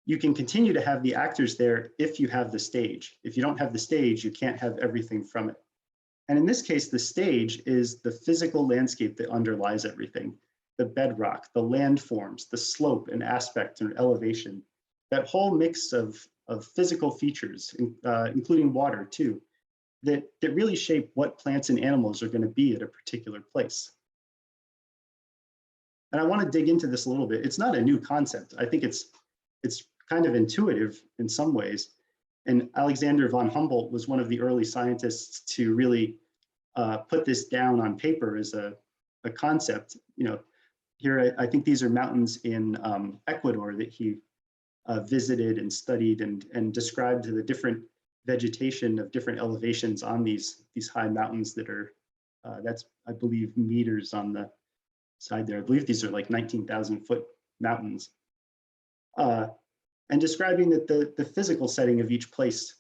you can continue to have the actors there if you have the stage. If you don't have the stage, you can't have everything from it. And in this case, the stage is the physical landscape that underlies everything. The bedrock, the landforms, the slope and aspect and elevation, that whole mix of physical features, including water too, that really shape what plants and animals are going to be at a particular place. And I want to dig into this a little bit. It's not a new concept. I think it's kind of intuitive in some ways. And Alexander von Humboldt was one of the early scientists to really put this down on paper as a concept. You know, here I think these are mountains in Ecuador that he visited and studied and described the different vegetation of different elevations on these high mountains that are, that's, I believe, meters on the side there. I believe these are like 19,000 foot mountains. And describing that the physical setting of each place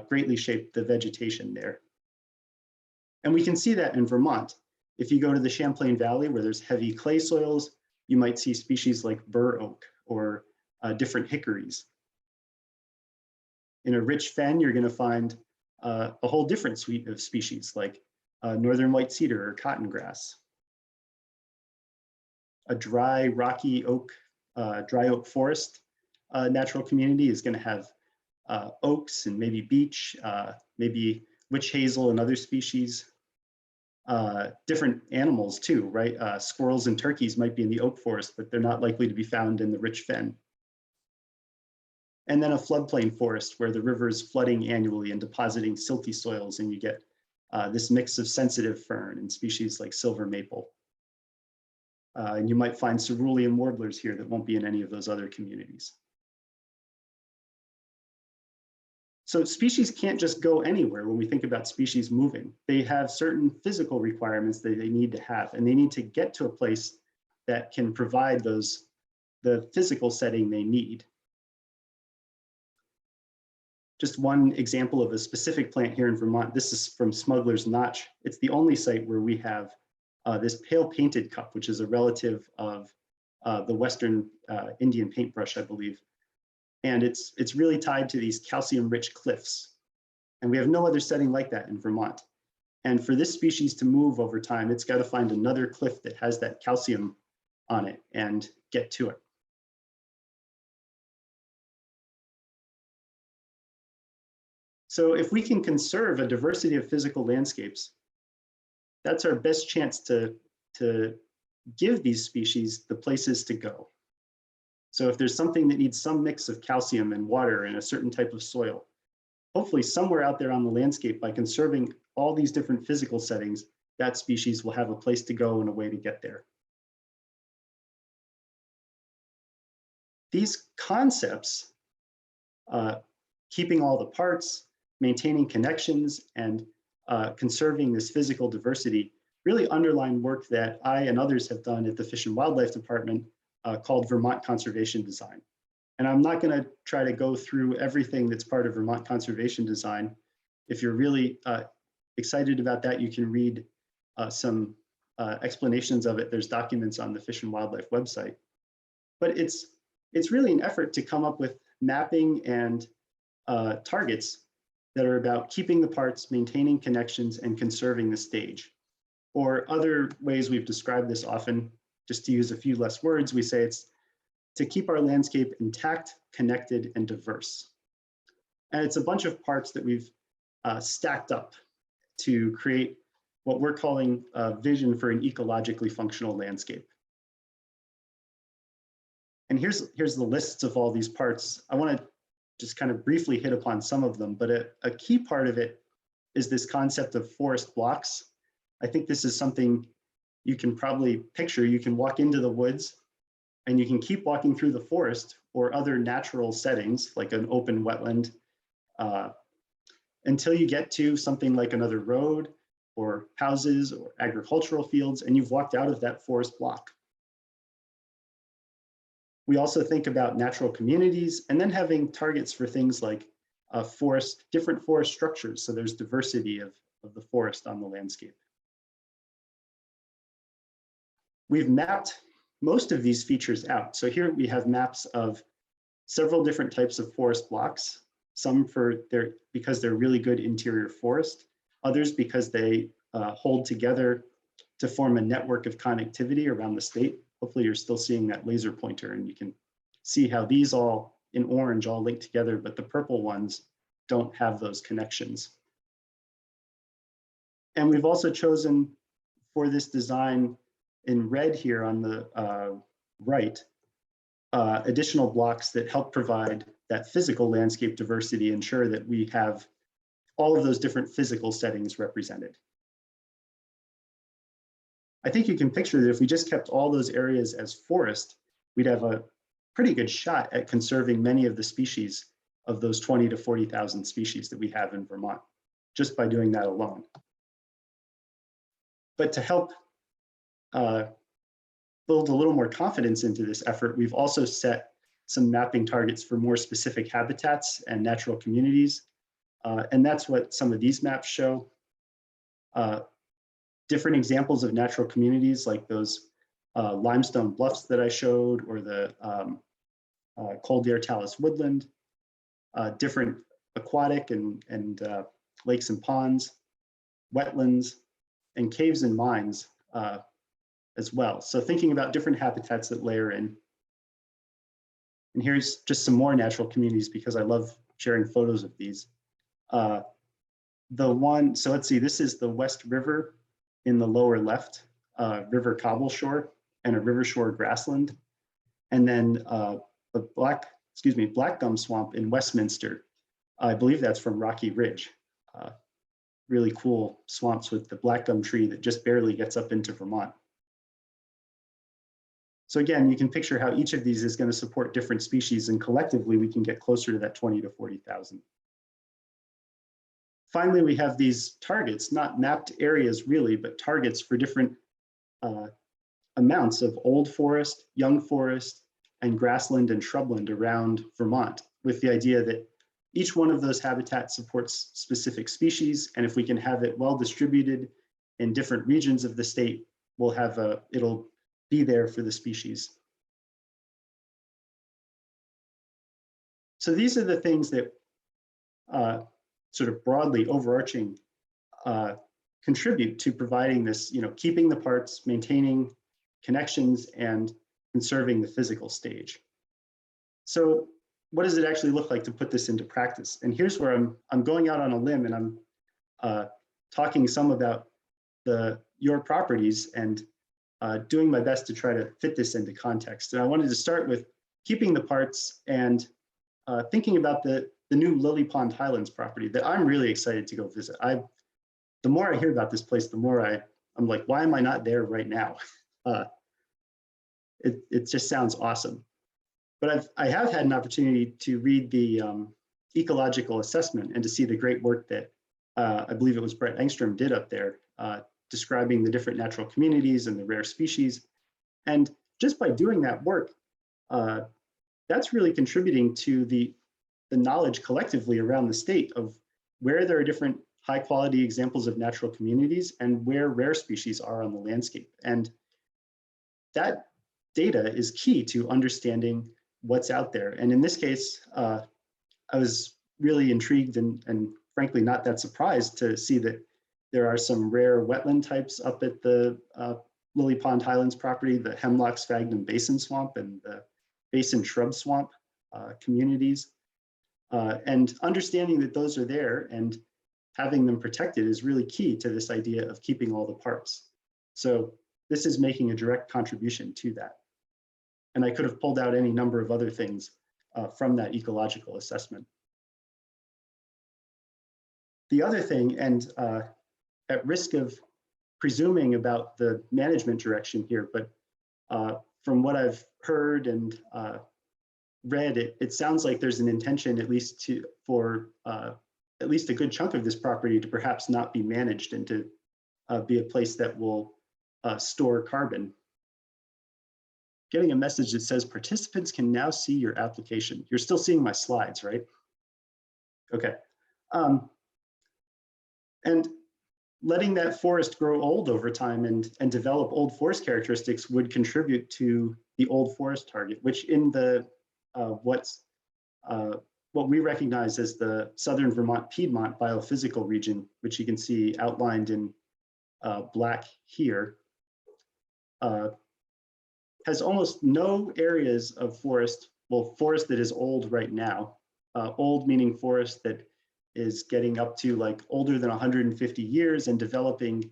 greatly shaped the vegetation there. And we can see that in Vermont. If you go to the Champlain Valley where there's heavy clay soils, you might see species like bur oak or different hickories. In a rich fen, you're going to find a whole different suite of species like northern white cedar or cotton grass. A dry, rocky oak, dry oak forest natural community is going to have oaks and maybe beech, maybe witch hazel and other species. Different animals too, right? Squirrels and turkeys might be in the oak forest, but they're not likely to be found in the rich fen. And then a floodplain forest where the river is flooding annually and depositing silty soils, and you get this mix of sensitive fern and species like silver maple. And you might find cerulean warblers here that won't be in any of those other communities. So species can't just go anywhere when we think about species moving. They have certain physical requirements that they need to have, and they need to get to a place that can provide the physical setting they need. Just one example of a specific plant here in Vermont. This is from Smuggler's Notch. It's the only site where we have this pale painted cup, which is a relative of the Western Indian paintbrush, I believe. And it's really tied to these calcium-rich cliffs. And we have no other setting like that in Vermont. And for this species to move over time, it's got to find another cliff that has that calcium on it and get to it. So if we can conserve a diversity of physical landscapes, that's our best chance to give these species the places to go. So if there's something that needs some mix of calcium and water and a certain type of soil, hopefully somewhere out there on the landscape, by conserving all these different physical settings, that species will have a place to go and a way to get there. These concepts, keeping all the parts, maintaining connections, and conserving this physical diversity really underline work that I and others have done at the Fish and Wildlife Department called Vermont Conservation Design. And I'm not going to try to go through everything that's part of Vermont Conservation Design. If you're really excited about that, you can read some explanations of it. There's documents on the Fish and Wildlife website. But it's really an effort to come up with mapping and targets that are about keeping the parts, maintaining connections, and conserving the stage. Or other ways we've described this often, just to use a few less words, we say it's to keep our landscape intact, connected, and diverse. And it's a bunch of parts that we've stacked up to create what we're calling a vision for an ecologically functional landscape. And here's the lists of all these parts. I want to just kind of briefly hit upon some of them, but a key part of it is this concept of forest blocks. I think this is something you can probably picture. You can walk into the woods and you can keep walking through the forest or other natural settings like an open wetland until you get to something like another road or houses or agricultural fields, and you've walked out of that forest block. We also think about natural communities and then having targets for things like different forest structures. So there's diversity of the forest on the landscape. We've mapped most of these features out. So here we have maps of several different types of forest blocks, some because they're really good interior forest, others because they hold together to form a network of connectivity around the state. Hopefully you're still seeing that laser pointer and you can see how these all in orange all link together, but the purple ones don't have those connections. And we've also chosen for this design in red here on the right, additional blocks that help provide that physical landscape diversity, ensure that we have all of those different physical settings represented. I think you can picture that if we just kept all those areas as forest, we'd have a pretty good shot at conserving many of the species of those 20 to 40,000 species that we have in Vermont, just by doing that alone. But to help build a little more confidence into this effort, we've also set some mapping targets for more specific habitats and natural communities. And that's what some of these maps show. Different examples of natural communities like those limestone bluffs that I showed, or the Kildare Talus woodland, different aquatic and lakes and ponds, wetlands, and caves and mines as well. So thinking about different habitats that layer in. And here's just some more natural communities because I love sharing photos of these. So let's see, this is the West River in the lower left, river cobble shore and a river shore grassland. And then the black gum swamp in Westminster. I believe that's from Rocky Ridge. Really cool swamps with the black gum tree that just barely gets up into Vermont. So again, you can picture how each of these is going to support different species, and collectively we can get closer to that 20 to 40,000. Finally, we have these targets, not mapped areas really, but targets for different amounts of old forest, young forest, and grassland and shrubland around Vermont, with the idea that each one of those habitats supports specific species. And if we can have it well distributed in different regions of the state, it'll be there for the species. So these are the things that sort of broadly overarching contribute to providing this, keeping the parts, maintaining connections, and conserving the physical stage. So what does it actually look like to put this into practice? And here's where I'm going out on a limb, and I'm talking some about your properties and doing my best to try to fit this into context. And I wanted to start with keeping the parts and thinking about the new Lily Pond Highlands property that I'm really excited to go visit. The more I hear about this place, the more I'm like, why am I not there right now? It just sounds awesome. But I have had an opportunity to read the ecological assessment and to see the great work that I believe it was Brett Engstrom did up there, describing the different natural communities and the rare species. And just by doing that work, that's really contributing to the knowledge collectively around the state of where there are different high quality examples of natural communities and where rare species are on the landscape. And that data is key to understanding what's out there. And in this case, I was really intrigued and frankly not that surprised to see that there are some rare wetland types up at the Lily Pond Highlands property, the Hemlock Sphagnum Basin Swamp and the Basin Shrub Swamp communities. And understanding that those are there and having them protected is really key to this idea of keeping all the parts. So this is making a direct contribution to that. And I could have pulled out any number of other things from that ecological assessment. The other thing, and at risk of presuming about the management direction here, but from what I've heard and read, it sounds like there's an intention, at least for at least a good chunk of this property, to perhaps not be managed and to be a place that will store carbon. Getting a message that says participants can now see your application. You're still seeing my slides, right? Okay. And letting that forest grow old over time and develop old forest characteristics would contribute to the old forest target, which in the what we recognize as the Southern Vermont Piedmont biophysical region, which you can see outlined in black here, has almost no areas of forest, well, forest that is old right now, old meaning forest that is getting up to like older than 150 years and developing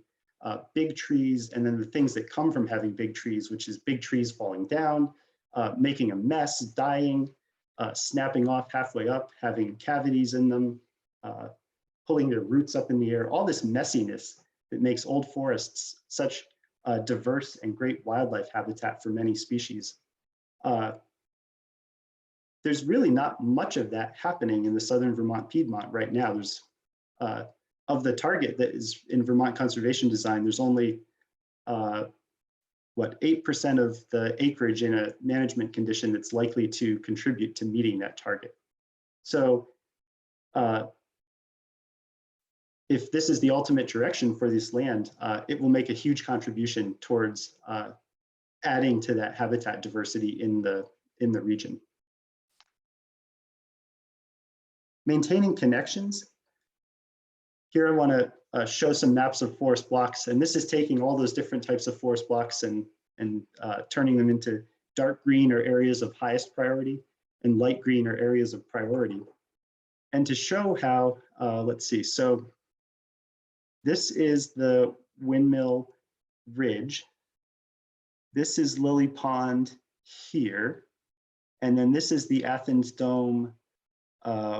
big trees, and then the things that come from having big trees, which is big trees falling down, making a mess, dying, snapping off halfway up, having cavities in them, pulling their roots up in the air, all this messiness that makes old forests such a diverse and great wildlife habitat for many species. There's really not much of that happening in the Southern Vermont Piedmont right now. There's, of the target that is in Vermont conservation design, there's only, 8% of the acreage in a management condition that's likely to contribute to meeting that target. So if this is the ultimate direction for this land, it will make a huge contribution towards adding to that habitat diversity in the region. Maintaining connections. Here I want to show some maps of forest blocks, and this is taking all those different types of forest blocks and turning them into dark green or areas of highest priority and light green or areas of priority. And to show how, let's see, so this is the Windmill Ridge. This is Lily Pond here. And then this is the Athens Dome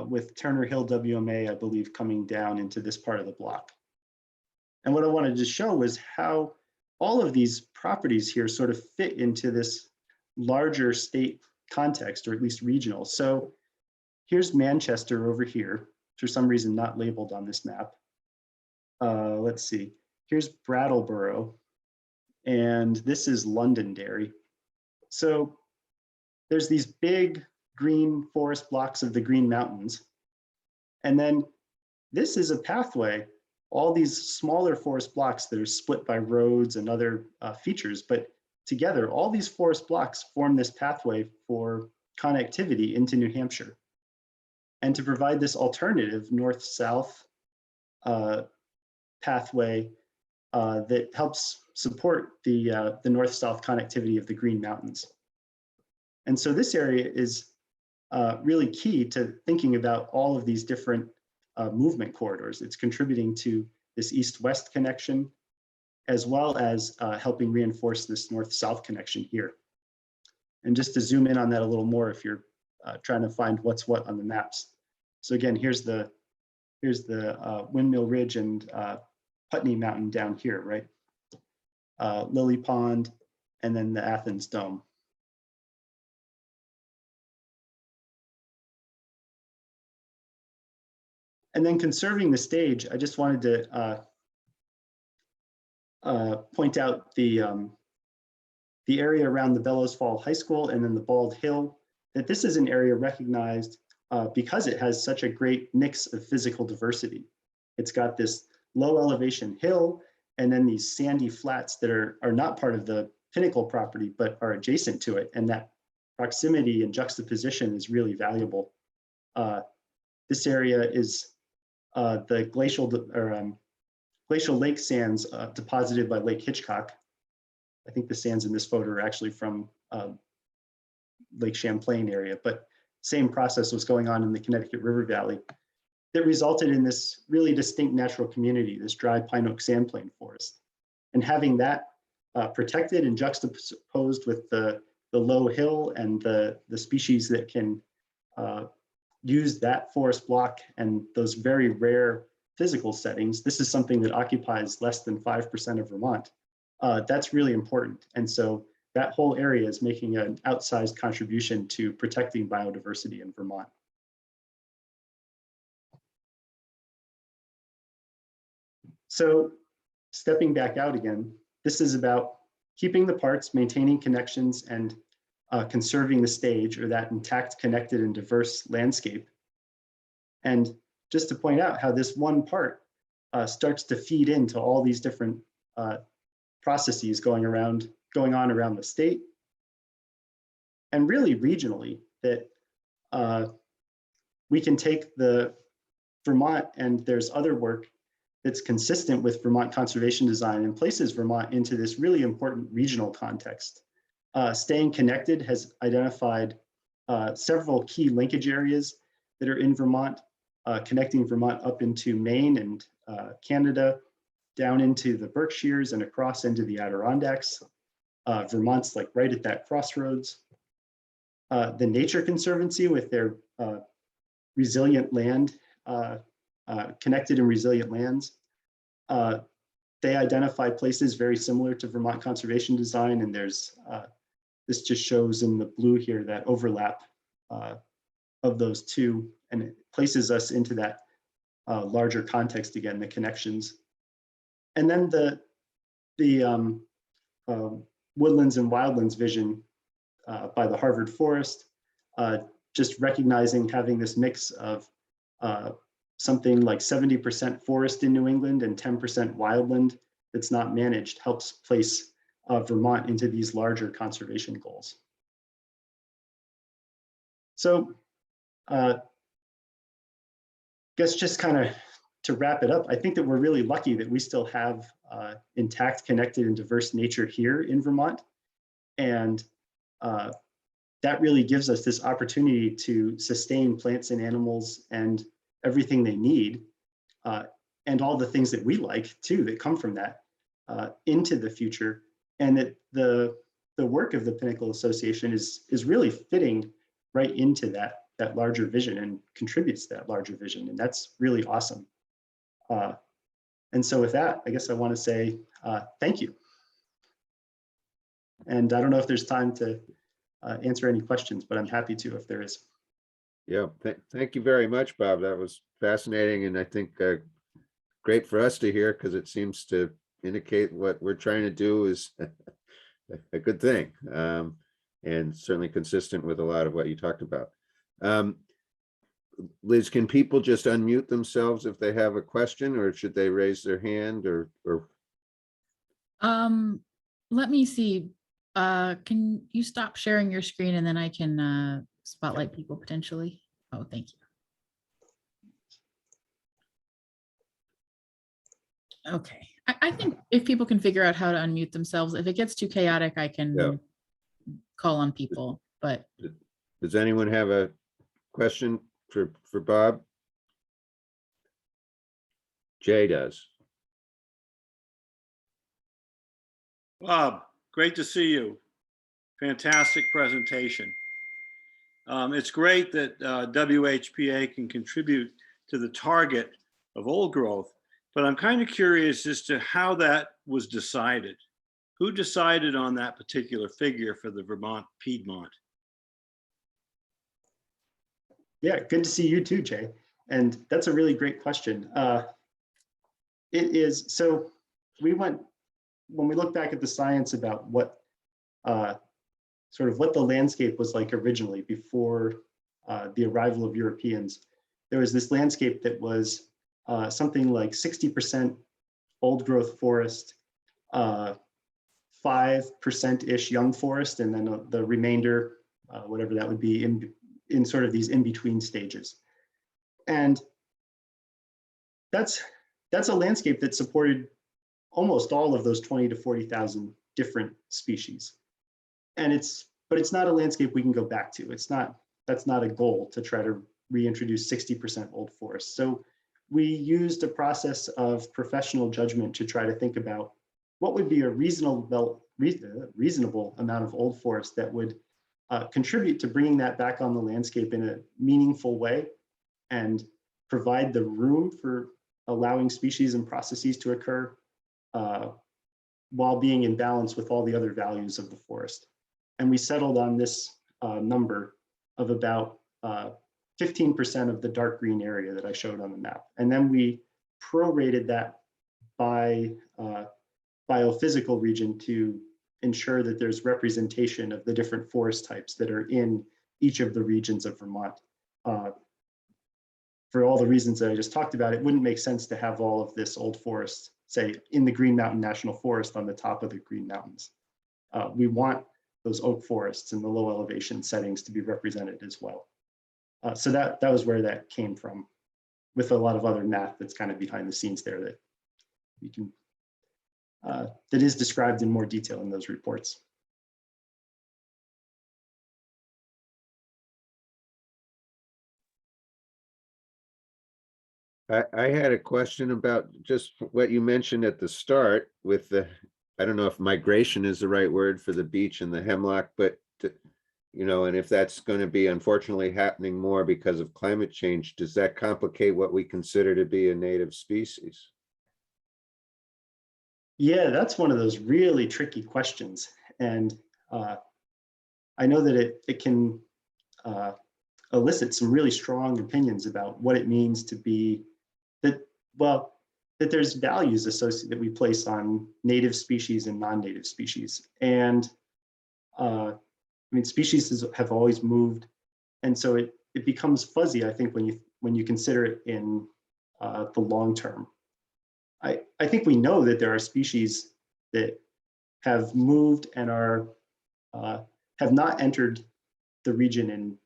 with Turner Hill WMA, I believe, coming down into this part of the block. And what I wanted to show was how all of these properties here sort of fit into this larger state context, or at least regional. So here's Manchester over here, for some reason not labeled on this map. Let's see, here's Brattleboro, and this is Londonderry. So there's these big green forest blocks of the Green Mountains. And then this is a pathway, all these smaller forest blocks that are split by roads and other features, but together, all these forest blocks form this pathway for connectivity into New Hampshire. And to provide this alternative north-south pathway that helps support the north-south connectivity of the Green Mountains. And so this area is really key to thinking about all of these different movement corridors. It's contributing to this east-west connection, as well as helping reinforce this north-south connection here. And just to zoom in on that a little more, if you're trying to find what's what on the maps. So again, here's the Windmill Ridge and Putney Mountain down here, right? Lily Pond, and then the Athens Dome. And then conserving the stage, I just wanted to point out the area around the Bellows Fall High School and then the Bald Hill, that this is an area recognized because it has such a great mix of physical diversity. It's got this low elevation hill and then these sandy flats that are not part of the Pinnacle property, but are adjacent to it. And that proximity and juxtaposition is really valuable. This area is the glacial lake sands deposited by Lake Hitchcock. I think the sands in this photo are actually from Lake Champlain area, but same process was going on in the Connecticut River Valley that resulted in this really distinct natural community, this dry pine oak sandplain forest. And having that protected and juxtaposed with the low hill and the species that can use that forest block and those very rare physical settings, this is something that occupies less than 5% of Vermont. That's really important. And so that whole area is making an outsized contribution to protecting biodiversity in Vermont. So stepping back out again, this is about keeping the parts, maintaining connections, and conserving the stage, or that intact, connected, and diverse landscape. And just to point out how this one part starts to feed into all these different processes going on around the state, and really regionally, that we can take the Vermont, and there's other work that's consistent with Vermont conservation design and places Vermont into this really important regional context. Staying Connected has identified several key linkage areas that are in Vermont, connecting Vermont up into Maine and Canada, down into the Berkshires and across into the Adirondacks. Vermont's like right at that crossroads. The Nature Conservancy with their resilient land, connected and resilient lands. They identify places very similar to Vermont conservation design, and there's this just shows in the blue here that overlap of those two, and it places us into that larger context again, the connections. And then the woodlands and wildlands vision by the Harvard Forest, just recognizing having this mix of something like 70% forest in New England and 10% wildland that's not managed helps place Vermont into these larger conservation goals. So guess just kind of to wrap it up, I think that we're really lucky that we still have intact, connected, and diverse nature here in Vermont. And that really gives us this opportunity to sustain plants and animals and everything they need, and all the things that we like too that come from that into the future. And that the work of the Pinnacle Association is really fitting right into that larger vision and contributes to that larger vision. And that's really awesome. And so with that, I guess I want to say thank you. And I don't know if there's time to answer any questions, but I'm happy to if there is. Yeah, thank you very much, Bob. That was fascinating, and I think great for us to hear, because it seems to indicate what we're trying to do is a good thing, and certainly consistent with a lot of what you talked about. Liz, can people just unmute themselves if they have a question, or should they raise their hand, or? Let me see. Can you stop sharing your screen and then I can spotlight people potentially? Oh, thank you. Okay. I think if people can figure out how to unmute themselves, if it gets too chaotic, I can call on people, but. Does anyone have a question for Bob? Jay does. Bob, great to see you. Fantastic presentation. It's great that WHPA can contribute to the target of old growth, but I'm kind of curious as to how that was decided. Who decided on that particular figure for the Vermont Piedmont? Yeah, good to see you too, Jay. And that's a really great question. It is, so when we look back at the science about what sort of what the landscape was like originally before the arrival of Europeans, there was this landscape that was something like 60% old growth forest, 5%-ish young forest, and then the remainder, whatever that would be, in sort of these in-between stages. And that's a landscape that supported almost all of those 20 to 40,000 different species. And but it's not a landscape we can go back to. That's not a goal to try to reintroduce 60% old forest. So we used a process of professional judgment to try to think about what would be a reasonable amount of old forest that would contribute to bringing that back on the landscape in a meaningful way and provide the room for allowing species and processes to occur while being in balance with all the other values of the forest. And we settled on this number of about 15% of the dark green area that I showed on the map. And then we prorated that by biophysical region to ensure that there's representation of the different forest types that are in each of the regions of Vermont. For all the reasons that I just talked about, it wouldn't make sense to have all of this old forest, say, in the Green Mountain National Forest on the top of the Green Mountains. We want those oak forests and the low elevation settings to be represented as well. So that was where that came from, with a lot of other math that's kind of behind the scenes there that you can that is described in more detail in those reports. I had a question about just what you mentioned at the start with the, I don't know if migration is the right word for the beech and the hemlock, but you know, and if that's going to be unfortunately happening more because of climate change, does that complicate what we consider to be a native species? Yeah, that's one of those really tricky questions. And I know that it can elicit some really strong opinions about what it means to be that, well, that there's values associated that we place on native species and non-native species. And I mean, species have always moved. And so it becomes fuzzy, I think, when you consider it in the long term. I think we know that there are species that have moved and are have not entered the region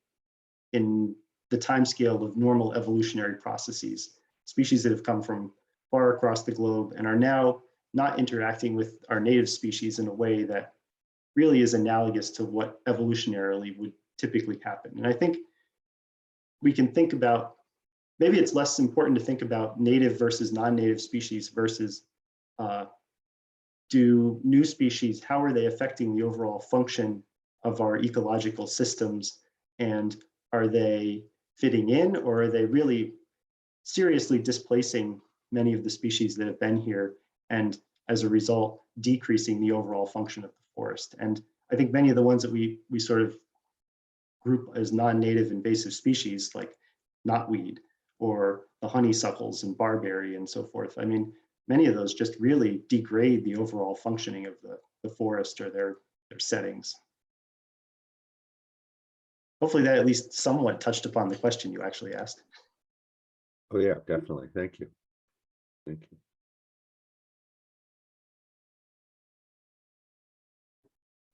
in the timescale of normal evolutionary processes. Species that have come from far across the globe and are now not interacting with our native species in a way that really is analogous to what evolutionarily would typically happen. And I think we can think about, maybe it's less important to think about native versus non-native species versus do new species, how are they affecting the overall function of our ecological systems? And are they fitting in, or are they really seriously displacing many of the species that have been here, and as a result, decreasing the overall function of the forest? And I think many of the ones that we sort of group as non-native invasive species, like knotweed or the honeysuckles and barberry and so forth, I mean, many of those just really degrade the overall functioning of the forest or their settings. Hopefully that at least somewhat touched upon the question you actually asked. Oh yeah, definitely. Thank you. Thank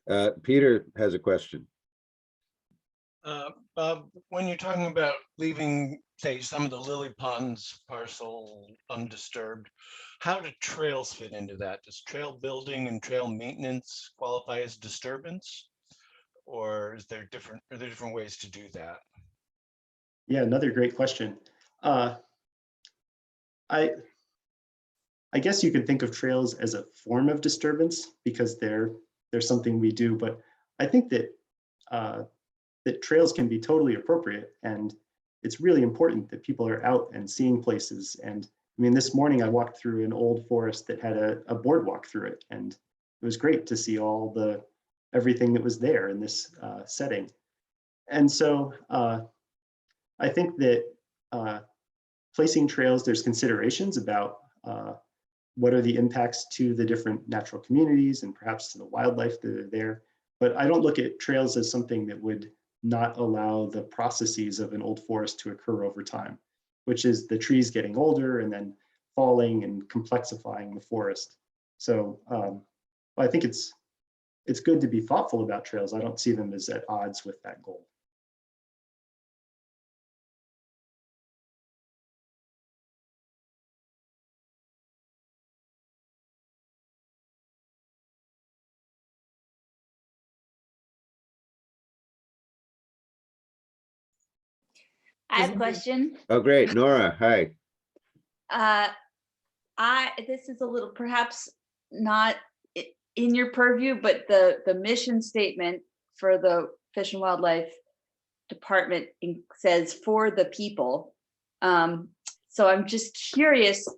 you. Peter has a question. Bob, when you're talking about leaving, say, some of the lily ponds parcel undisturbed, how do trails fit into that? Does trail building and trail maintenance qualify as disturbance? Or are there different ways to do that? Yeah, another great question. I guess you could think of trails as a form of disturbance because they're something we do, but I think that that trails can be totally appropriate, and it's really important that people are out and seeing places. And I mean, this morning I walked through an old forest that had a boardwalk through it, and it was great to see everything that was there in this setting. And so I think that placing trails, there's considerations about what are the impacts to the different natural communities and perhaps to the wildlife that are there. But I don't look at trails as something that would not allow the processes of an old forest to occur over time, which is the trees getting older and then falling and complexifying the forest. So I think it's good to be thoughtful about trails. I don't see them as at odds with that goal. I have a question. Oh, great. Nora, hi. This is a little perhaps not in your purview, but the mission statement for the Fish and Wildlife Department says "for the people." So I'm just curious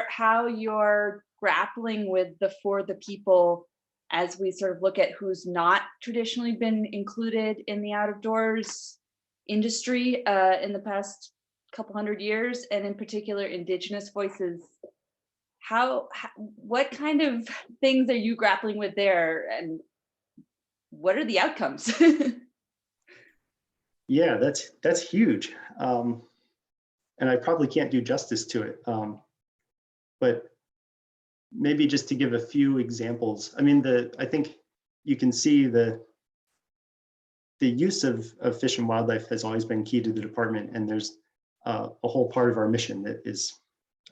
how you're grappling with the "for the people" as we sort of look at who's not traditionally been included in the out of doors industry in the past couple hundred years, and in particular Indigenous voices. What kind of things are you grappling with there, and what are the outcomes? Yeah, that's huge. And I probably can't do justice to it. But maybe just to give a few examples. I mean, I think you can see the use of fish and wildlife has always been key to the department, and there's a whole part of our mission that is,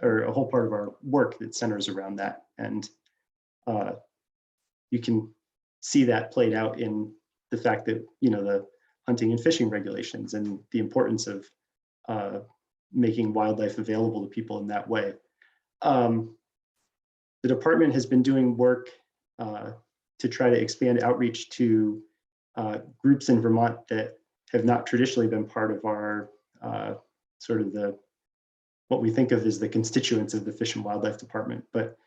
or a whole part of our work that centers around that. And you can see that played out in the fact that, the hunting and fishing regulations and the importance of making wildlife available to people in that way. The department has been doing work to try to expand outreach to groups in Vermont that have not traditionally been part of our sort of what we think of as the constituents of the Fish and Wildlife Department, but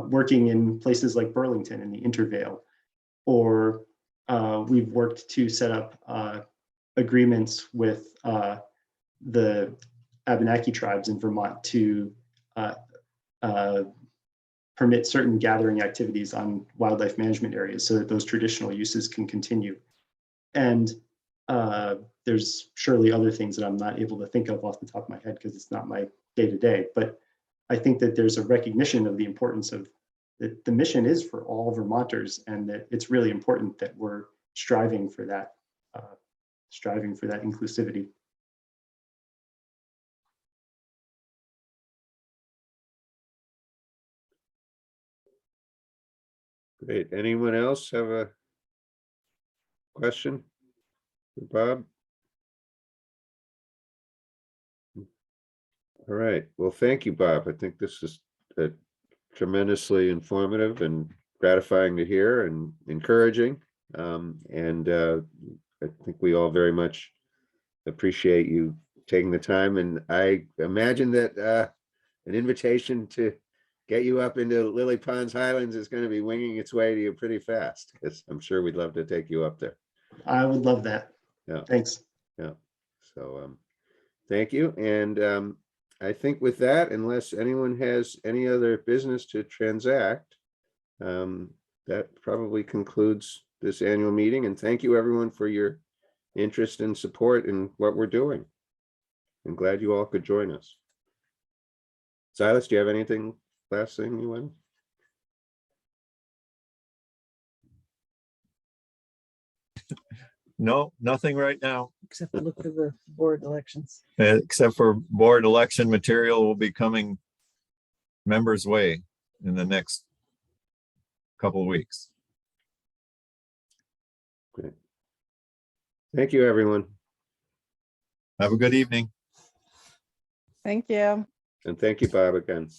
working in places like Burlington and the Intervale, or we've worked to set up agreements with the Abenaki tribes in Vermont to permit certain gathering activities on wildlife management areas so that those traditional uses can continue. And there's surely other things that I'm not able to think of off the top of my head because it's not my day-to-day, but I think that there's a recognition of the importance of that the mission is for all Vermonters, and that it's really important that we're striving for that inclusivity. Great. Anyone else have a question for Bob? All right. Well, thank you, Bob. I think this is tremendously informative and gratifying to hear and encouraging. I think we all very much appreciate you taking the time. And I imagine that an invitation to get you up into Lily Ponds Highlands is going to be winging its way to you pretty fast, because I'm sure we'd love to take you up there. I would love that. Yeah. Thanks. Yeah. So thank you. And I think with that, unless anyone has any other business to transact, that probably concludes this annual meeting. And thank you everyone for your interest and support in what we're doing. I'm glad you all could join us. Silas, do you have anything, last thing you want? No, nothing right now. Except to look for the board elections. Except for board election material will be coming members' way in the next couple of weeks. Great. Thank you, everyone. Have a good evening. Thank you. And thank you, Bob, again.